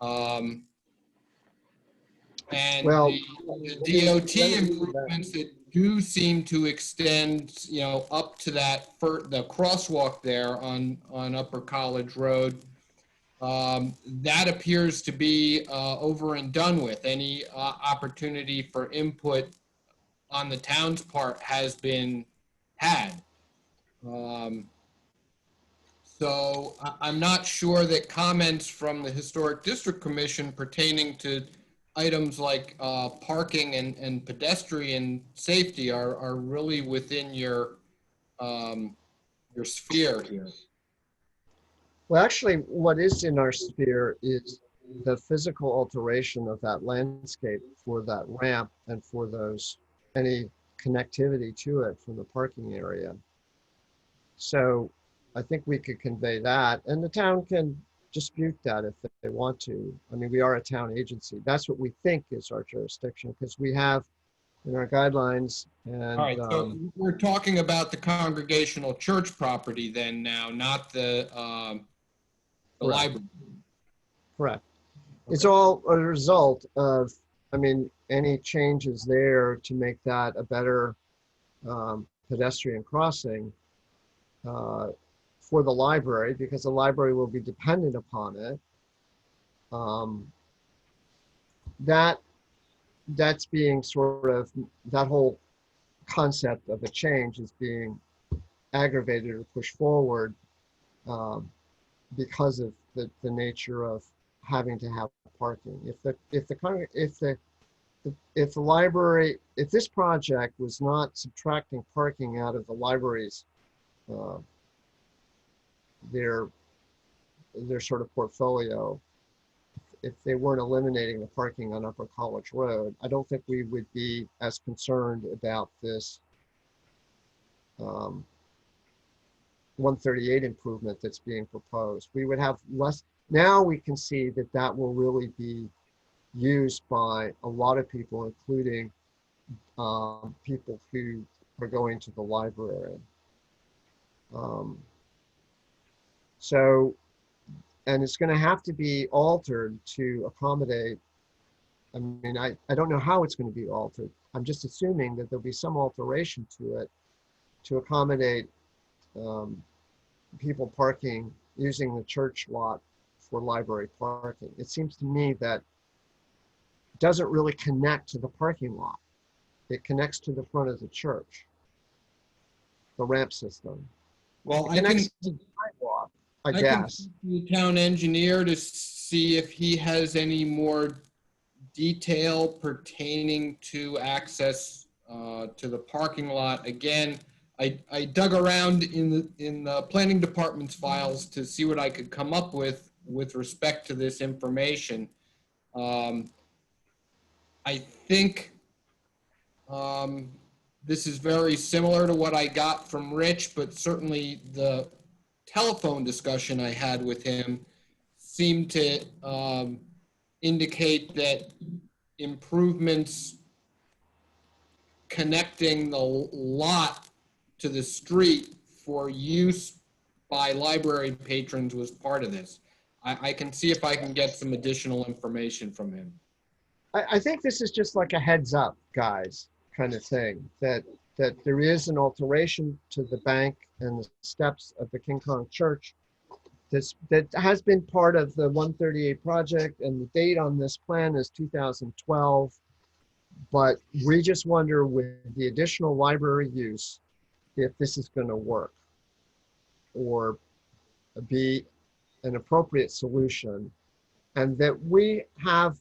And Well, the DOT improvements that do seem to extend, up to the crosswalk there on Upper College Road, that appears to be over and done with. Any opportunity for input on the town's part has been had. So I'm not sure that comments from the Historic District Commission pertaining to items like parking and pedestrian safety are really within your sphere here. Well, actually, what is in our sphere is the physical alteration of that landscape for that ramp and for those, any connectivity to it from the parking area. So I think we could convey that, and the town can dispute that if they want to. I mean, we are a town agency. That's what we think is our jurisdiction, because we have in our guidelines and All right, so we're talking about the Congregational Church property then now, not the Correct. library. correct. It's all a result of, I mean, any changes there to make that a better pedestrian crossing for the library, because the library will be dependent upon it. That's being sort of, that whole concept of a change is being aggravated or pushed forward because of the nature of having to have parking. If the library, if this project was not subtracting parking out of the library's their sort of portfolio, if they weren't eliminating the parking on Upper College Road, I don't think we would be as concerned about this 138 improvement that's being proposed. We would have less. Now we can see that that will really be used by a lot of people, including people who are going to the library. And it's going to have to be altered to accommodate. I mean, I don't know how it's going to be altered. I'm just assuming that there'll be some alteration to it to accommodate people parking, using the church lot for library parking. It seems to me that it doesn't really connect to the parking lot. It connects to the front of the church, the ramp system. Well, It connects to the sidewalk, I can guess. speak to the town engineer to see if he has any more detail pertaining to access to the parking lot. Again, I dug around in the planning department's files to see what I could come up with respect to this information. I think this is very similar to what I got from Rich, but certainly the telephone discussion I had with him seemed to indicate that improvements connecting the lot to the street for use by library patrons was part of this. I can see if I can get some additional information from him. I think this is just like a heads up, guys, kind of thing, that there is an alteration to the bank and the steps of the King Kong Church that has been part of the 138 project, and the date on this plan is 2012. But we just wonder, with the additional library use, if this is going to work or be an appropriate solution, and that we have,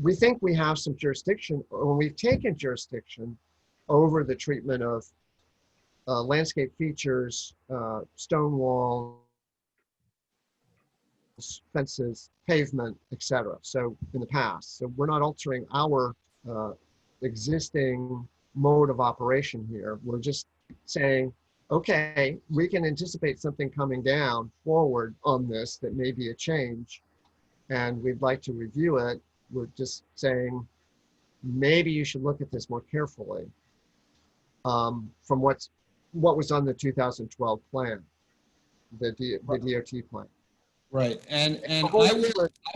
we think we have some jurisdiction, or we've taken jurisdiction over the treatment of landscape features, stone walls, fences, pavement, etc. So in the past, so we're not altering our existing mode of operation here. We're just saying, okay, we can anticipate something coming down forward on this that may be a change, and we'd like to review it. We're just saying, maybe you should look at this more carefully from what was on the 2012 plan, the DOT plan. Right, and I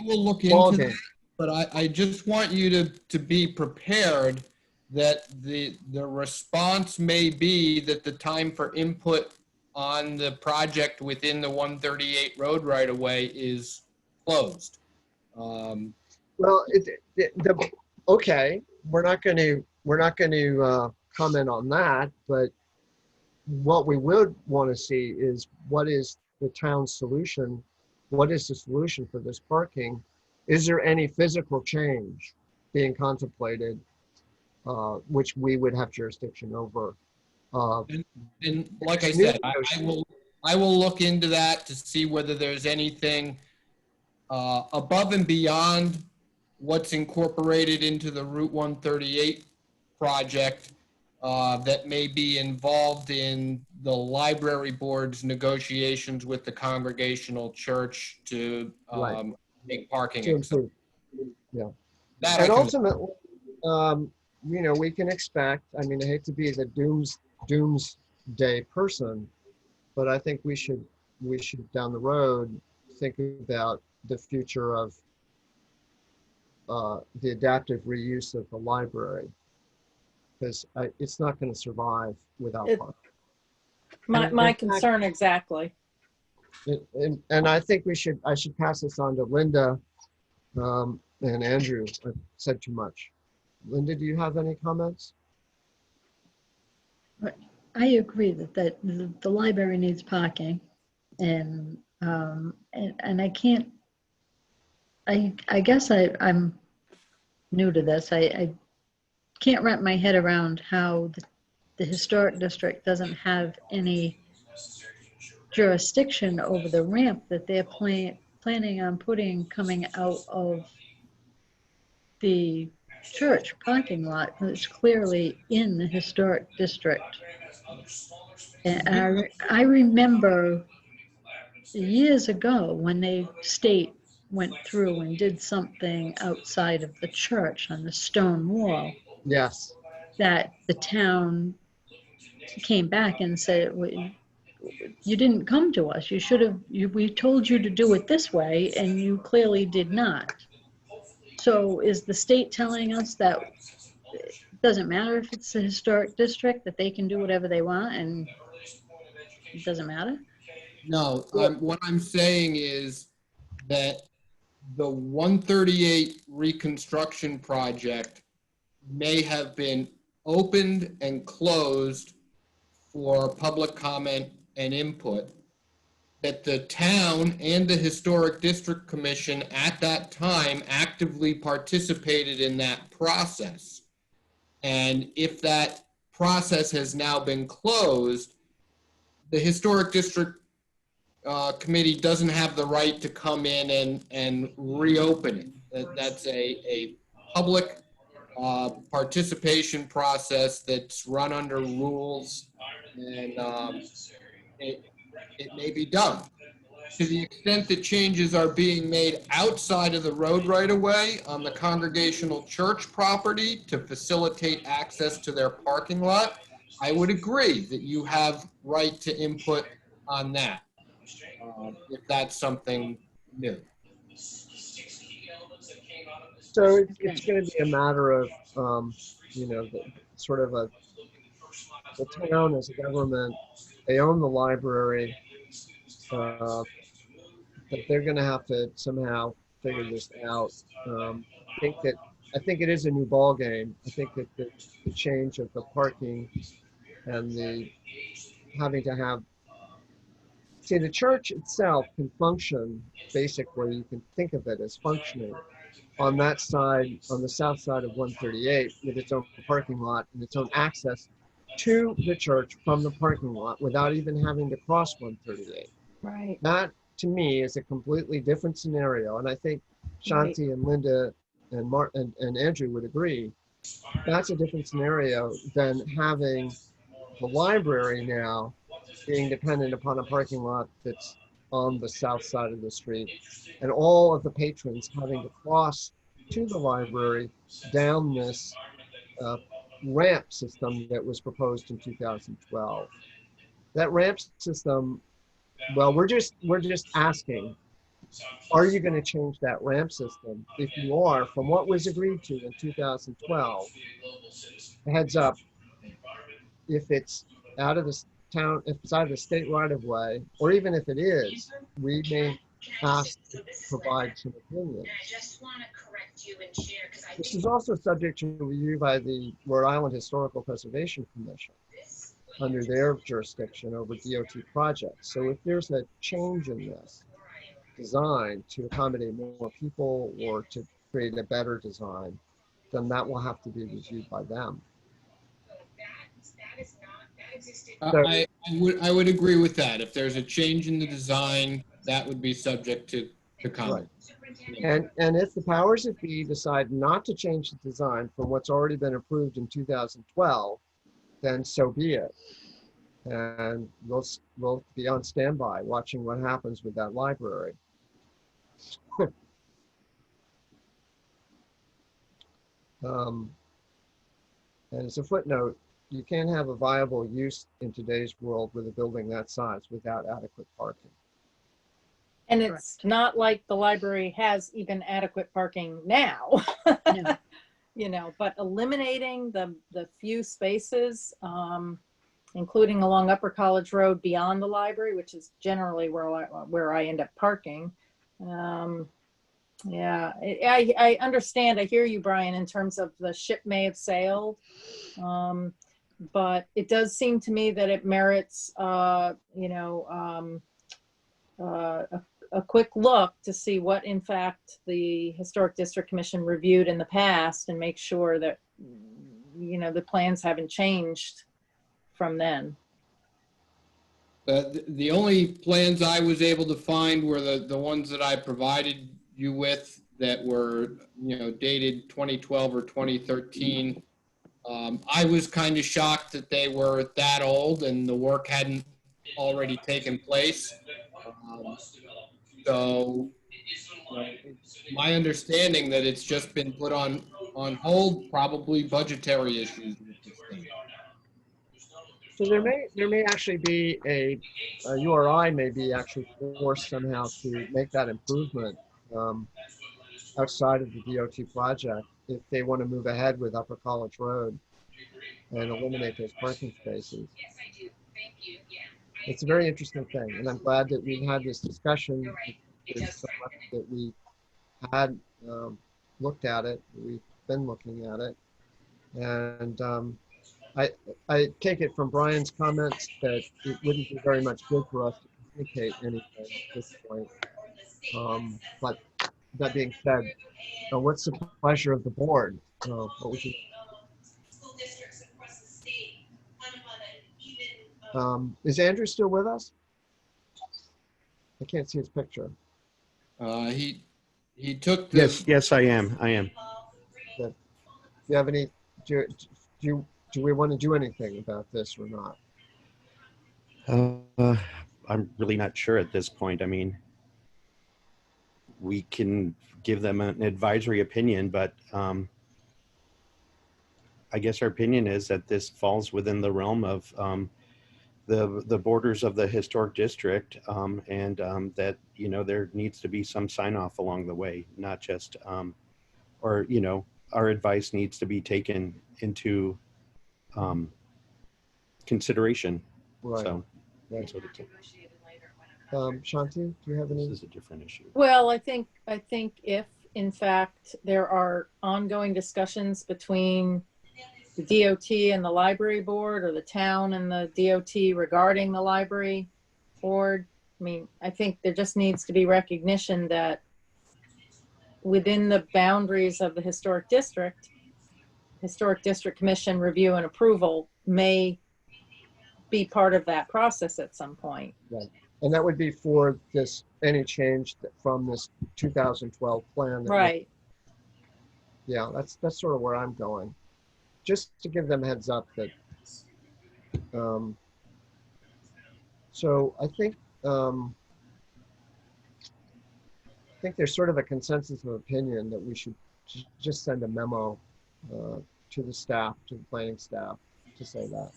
will look into that, but I just want you to be prepared that the response may be that the time for input on the project within the 138 road right of way is closed. Well, okay, we're not going to comment on that, but what we would want to see is, what is the town's solution? What is the solution for this parking? Is there any physical change being contemplated, which we would have jurisdiction over? And like I said, I will look into that to see whether there's anything above and beyond what's incorporated into the Route 138 project that may be involved in the library board's negotiations with the Congregational Church to Right. make parking To accessible. improve. Yeah. That I And can, ultimately, we can expect, I mean, I hate to be the doomsday person, but I think we should down the road think about the future of the adaptive reuse of the library, because it's not going to survive without It- parking. My, And my in fact, concern exactly. and I think I should pass this on to Linda and Andrew. I said too much. Linda, do you have any comments? I agree that the library needs parking, and I can't. I guess I'm new to this. I can't wrap my head around how the historic district doesn't have any jurisdiction over the ramp that they're planning on putting coming out of the church parking lot that's clearly in the historic district. And I remember years ago when the state went through and did something outside of the church on the stone wall, Yes. that the town came back and said, "Well, you didn't come to us. You should have, we told you to do it this way, and you clearly did not." So is the state telling us that it doesn't matter if it's a historic district, that they can do whatever they want and it doesn't matter? no, what I'm saying is that the 138 reconstruction project may have been opened and closed for public comment and input, that the town and the Historic District Commission at that time actively participated in that process. And if that process has now been closed, the Historic District Committee doesn't have the right to come in and reopen it. That's a public participation process that's run under rules, and it may be done. To the extent that changes are being made outside of the road right away on the Congregational Church property to facilitate access to their parking lot, I would agree that you have right to input on that, if that's something new. So it's Okay. going to be a matter of, sort of the town as a government, they own the library, uh, but they're going to have to somehow figure this out. I think that I think it is a new ball game. I think that the change of the parking and the having to have, see, the church itself can function, basically you can think of it as functioning on that side, on the south side of 138, with its own parking lot and its own access to the church from the parking lot without even having to cross 138. Right. That, to me, is a completely different scenario. And I think Right. Shanti and Linda and and Andrew would agree. That's a different scenario than having the library now being dependent upon a parking lot that's on the south side of the street, and all of the patrons having to cross to the library down this uh, ramp system that was proposed in 2012. That ramp system, well, we're just asking, are you going to change that ramp system? If you are, from what was agreed to in 2012, heads up, if it's out of the town, if it's out of the state right of way, or even if it is, we may ask to provide some opinions. This is also subject to review by the Rhode Island Historical Preservation Commission under their jurisdiction over DOT projects. So if there's a change in this design to accommodate more people or to create a better design, then that will have to be reviewed by them. I would agree with that. If there's a change in the design, that would be subject to comment. Right. And if the powers that be decide not to change the design from what's already been approved in 2012, then so be it. And we'll be on standby watching what happens with that library. And as a footnote, you can't have a viable use in today's world with a building that size without adequate parking. And it's not like the library has even adequate parking now. No. You know, but eliminating the few spaces, including along Upper College Road beyond the library, which is generally where I end up parking. Yeah, I understand. I hear you, Brian, in terms of the ship may have sailed. But it does seem to me that it merits, you know, a quick look to see what, in fact, the Historic District Commission reviewed in the past and make sure that, you know, the plans haven't changed from then. The only plans I was able to find were the ones that I provided you with that were, you know, dated 2012 or 2013. I was kind of shocked that they were that old and the work hadn't already taken place. So it's my understanding that it's just been put on hold, probably budgetary issues with this thing. So there may actually be a URI may be actually forced somehow to make that improvement outside of the DOT project if they want to move ahead with Upper College Road and eliminate those parking spaces. It's a very interesting thing, and I'm glad that we've had this discussion. There's so much that we had looked at it. We've been looking at it, and I take it from Brian's comments that it wouldn't be very much good for us to communicate anything at this point. But that being said, what's the pleasure of the board? What would you? Is Andrew still with us? I can't see his picture. He took this. Yes, I am. Do you have any? Do we want to do anything about this or not? I'm really not sure at this point. I mean, we can give them an advisory opinion, but I guess our opinion is that this falls within the realm of the borders of the historic district, and that, you know, there needs to be some sign off along the way, not just, or, you know, our advice needs to be taken into consideration. Right. So Right. that's what it's. Shanti, do you have any? This is a different issue. Well, I think if, in fact, there are ongoing discussions between the DOT and the library board, or the town and the DOT regarding the library board, I mean, I think there just needs to be recognition that within the boundaries of the Historic District Commission review and approval may be part of that process at some point. Right. And that would be for this, any change from this 2012 plan. Right. Yeah, that's sort of where I'm going. Just to give them a heads up that, so I think there's sort of a consensus of opinion that we should just send a memo to the staff, to the planning staff, to say that.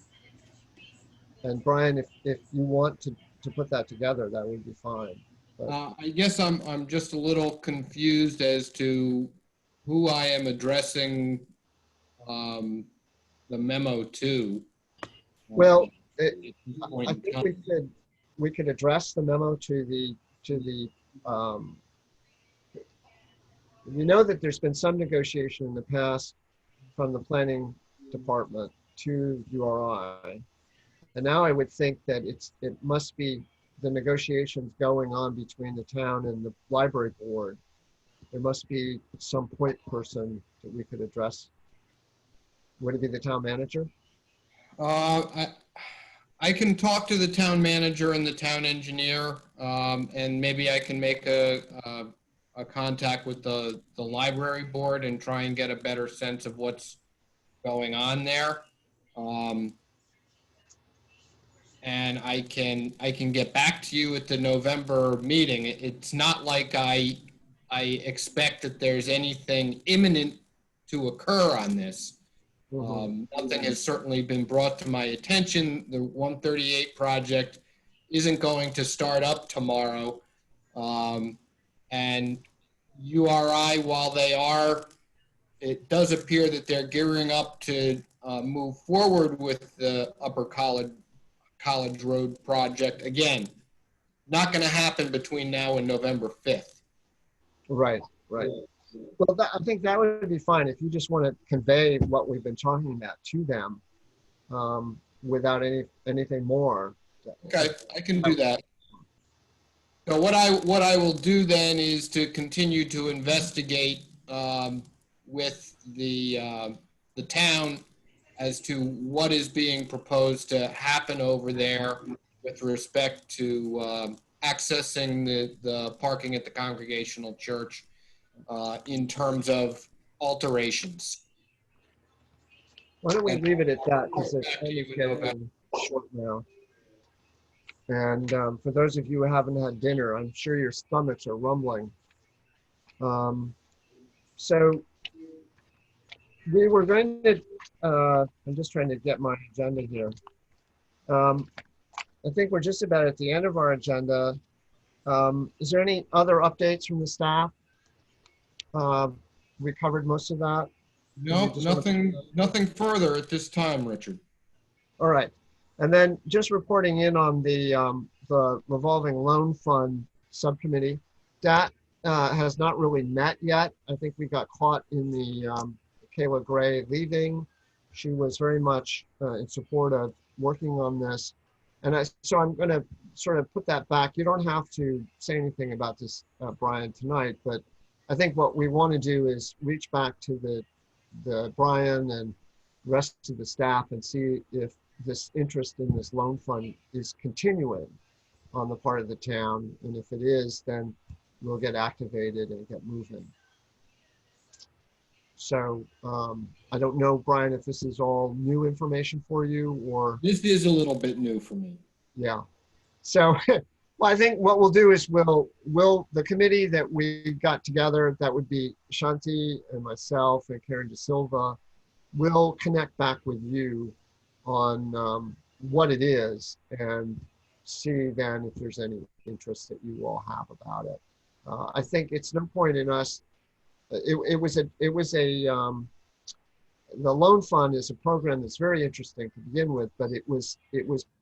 And Brian, if you want to put that together, that would be fine. But, I guess I'm just a little confused as to who I am addressing the memo to. well, I think we could address the memo to the we know that there's been some negotiation in the past from the planning department to URI. And now I would think that it must be the negotiations going on between the town and the library board. There must be some point person that we could address. Would it be the town manager? I can talk to the town manager and the town engineer, and maybe I can make a a contact with the library board and try and get a better sense of what's going on there. And I can get back to you at the November meeting. It's not like I expect that there's anything imminent to occur on this. Nothing has certainly been brought to my attention. The 138 project isn't going to start up tomorrow. And URI, while they are, it does appear that they're gearing up to move forward with the Upper College Road project. Again, not going to happen between now and November 5th. Right, right. Well, I think that would be fine if you just want to convey what we've been talking about to them without anything more. Okay, I can do that. So what I will do then is to continue to investigate with the town as to what is being proposed to happen over there with respect to accessing the parking at the Congregational Church in terms of alterations. Why don't we leave it at that, because the Back to time you is in November. getting short now. And for those of you who haven't had dinner, I'm sure your stomachs are rumbling. So we were going to, I'm just trying to get my agenda here. I think we're just about at the end of our agenda. Is there any other updates from the staff? We covered most of that. No, nothing further at this time, Richard. All right. And then just reporting in on the revolving loan fund subcommittee. That has not really met yet. I think we got caught in the Kayla Gray leaving. She was very much in support of working on this. And so I'm going to sort of put that back. You don't have to say anything about this, Brian, tonight, but I think what we want to do is reach back to the Brian and rest of the staff and see if this interest in this loan fund is continuing on the part of the town. And if it is, then we'll get activated and get moving. So I don't know, Brian, if this is all new information for you or. This is a little bit new for me. Yeah. So well, I think what we'll do is the committee that we got together, that would be Shanti and myself and Karen De Silva, will connect back with you on what it is and see then if there's any interest that you all have about it. I think it's no point in us. The loan fund is a program that's very interesting to begin with, but it was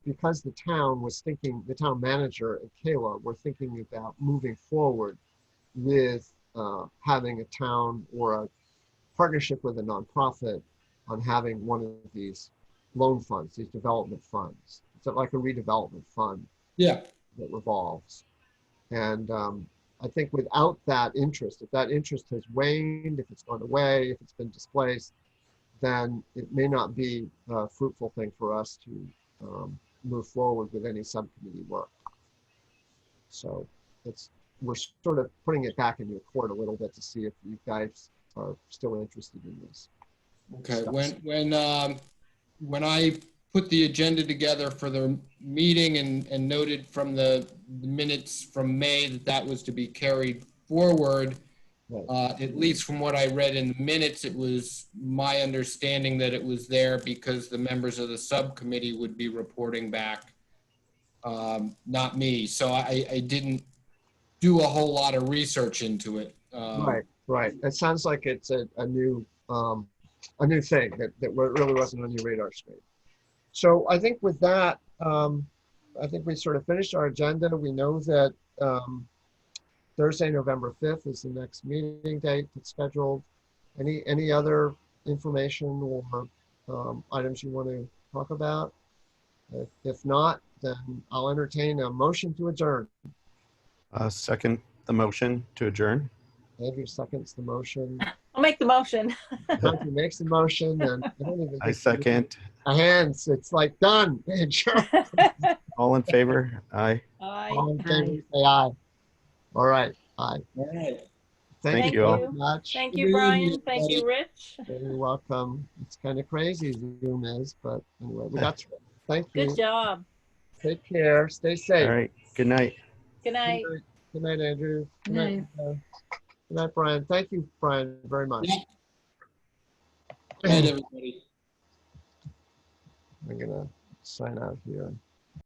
because the town was thinking, the town manager and Kayla were thinking about moving forward with having a town or a partnership with a nonprofit on having one of these loan funds, these development funds. It's like a redevelopment fund. Yeah. That revolves. And I think without that interest, if that interest has waned, if it's gone away, if it's been displaced, then it may not be a fruitful thing for us to move forward with any subcommittee work. So we're sort of putting it back in your court a little bit to see if you guys are still interested in this. Okay, when I put the agenda together for the meeting and noted from the minutes from May that was to be carried forward, right. At least from what I read in the minutes, it was my understanding that it was there because the members of the subcommittee would be reporting back, not me. So I didn't do a whole lot of research into it. Right. It sounds like it's a new thing that really wasn't on your radar screen. So I think with that, I think we sort of finished our agenda. We know that Thursday, November 5th is the next meeting date that's scheduled. Any other information or items you want to talk about? If not, then I'll entertain a motion to adjourn. Second the motion to adjourn. Andrew seconds the motion. I'll make the motion. Andrew makes the motion, and I second. Hands. It's like done. All in favor? Aye. Aye. All in favor, say aye. All right. Aye. All right. Thank Thank you you all. very much. Thank you, Brian. Thank you, Rich. You're welcome. It's kind of crazy Zoom is, but anyway, we got through it. Thank you. Good job. Take care. Stay All safe. right. Good night. Good night. Good night, Andrew. Good Good night. Good night, Brian. Thank you, Brian, very much. Yeah. Good night, everybody. I'm gonna sign out here.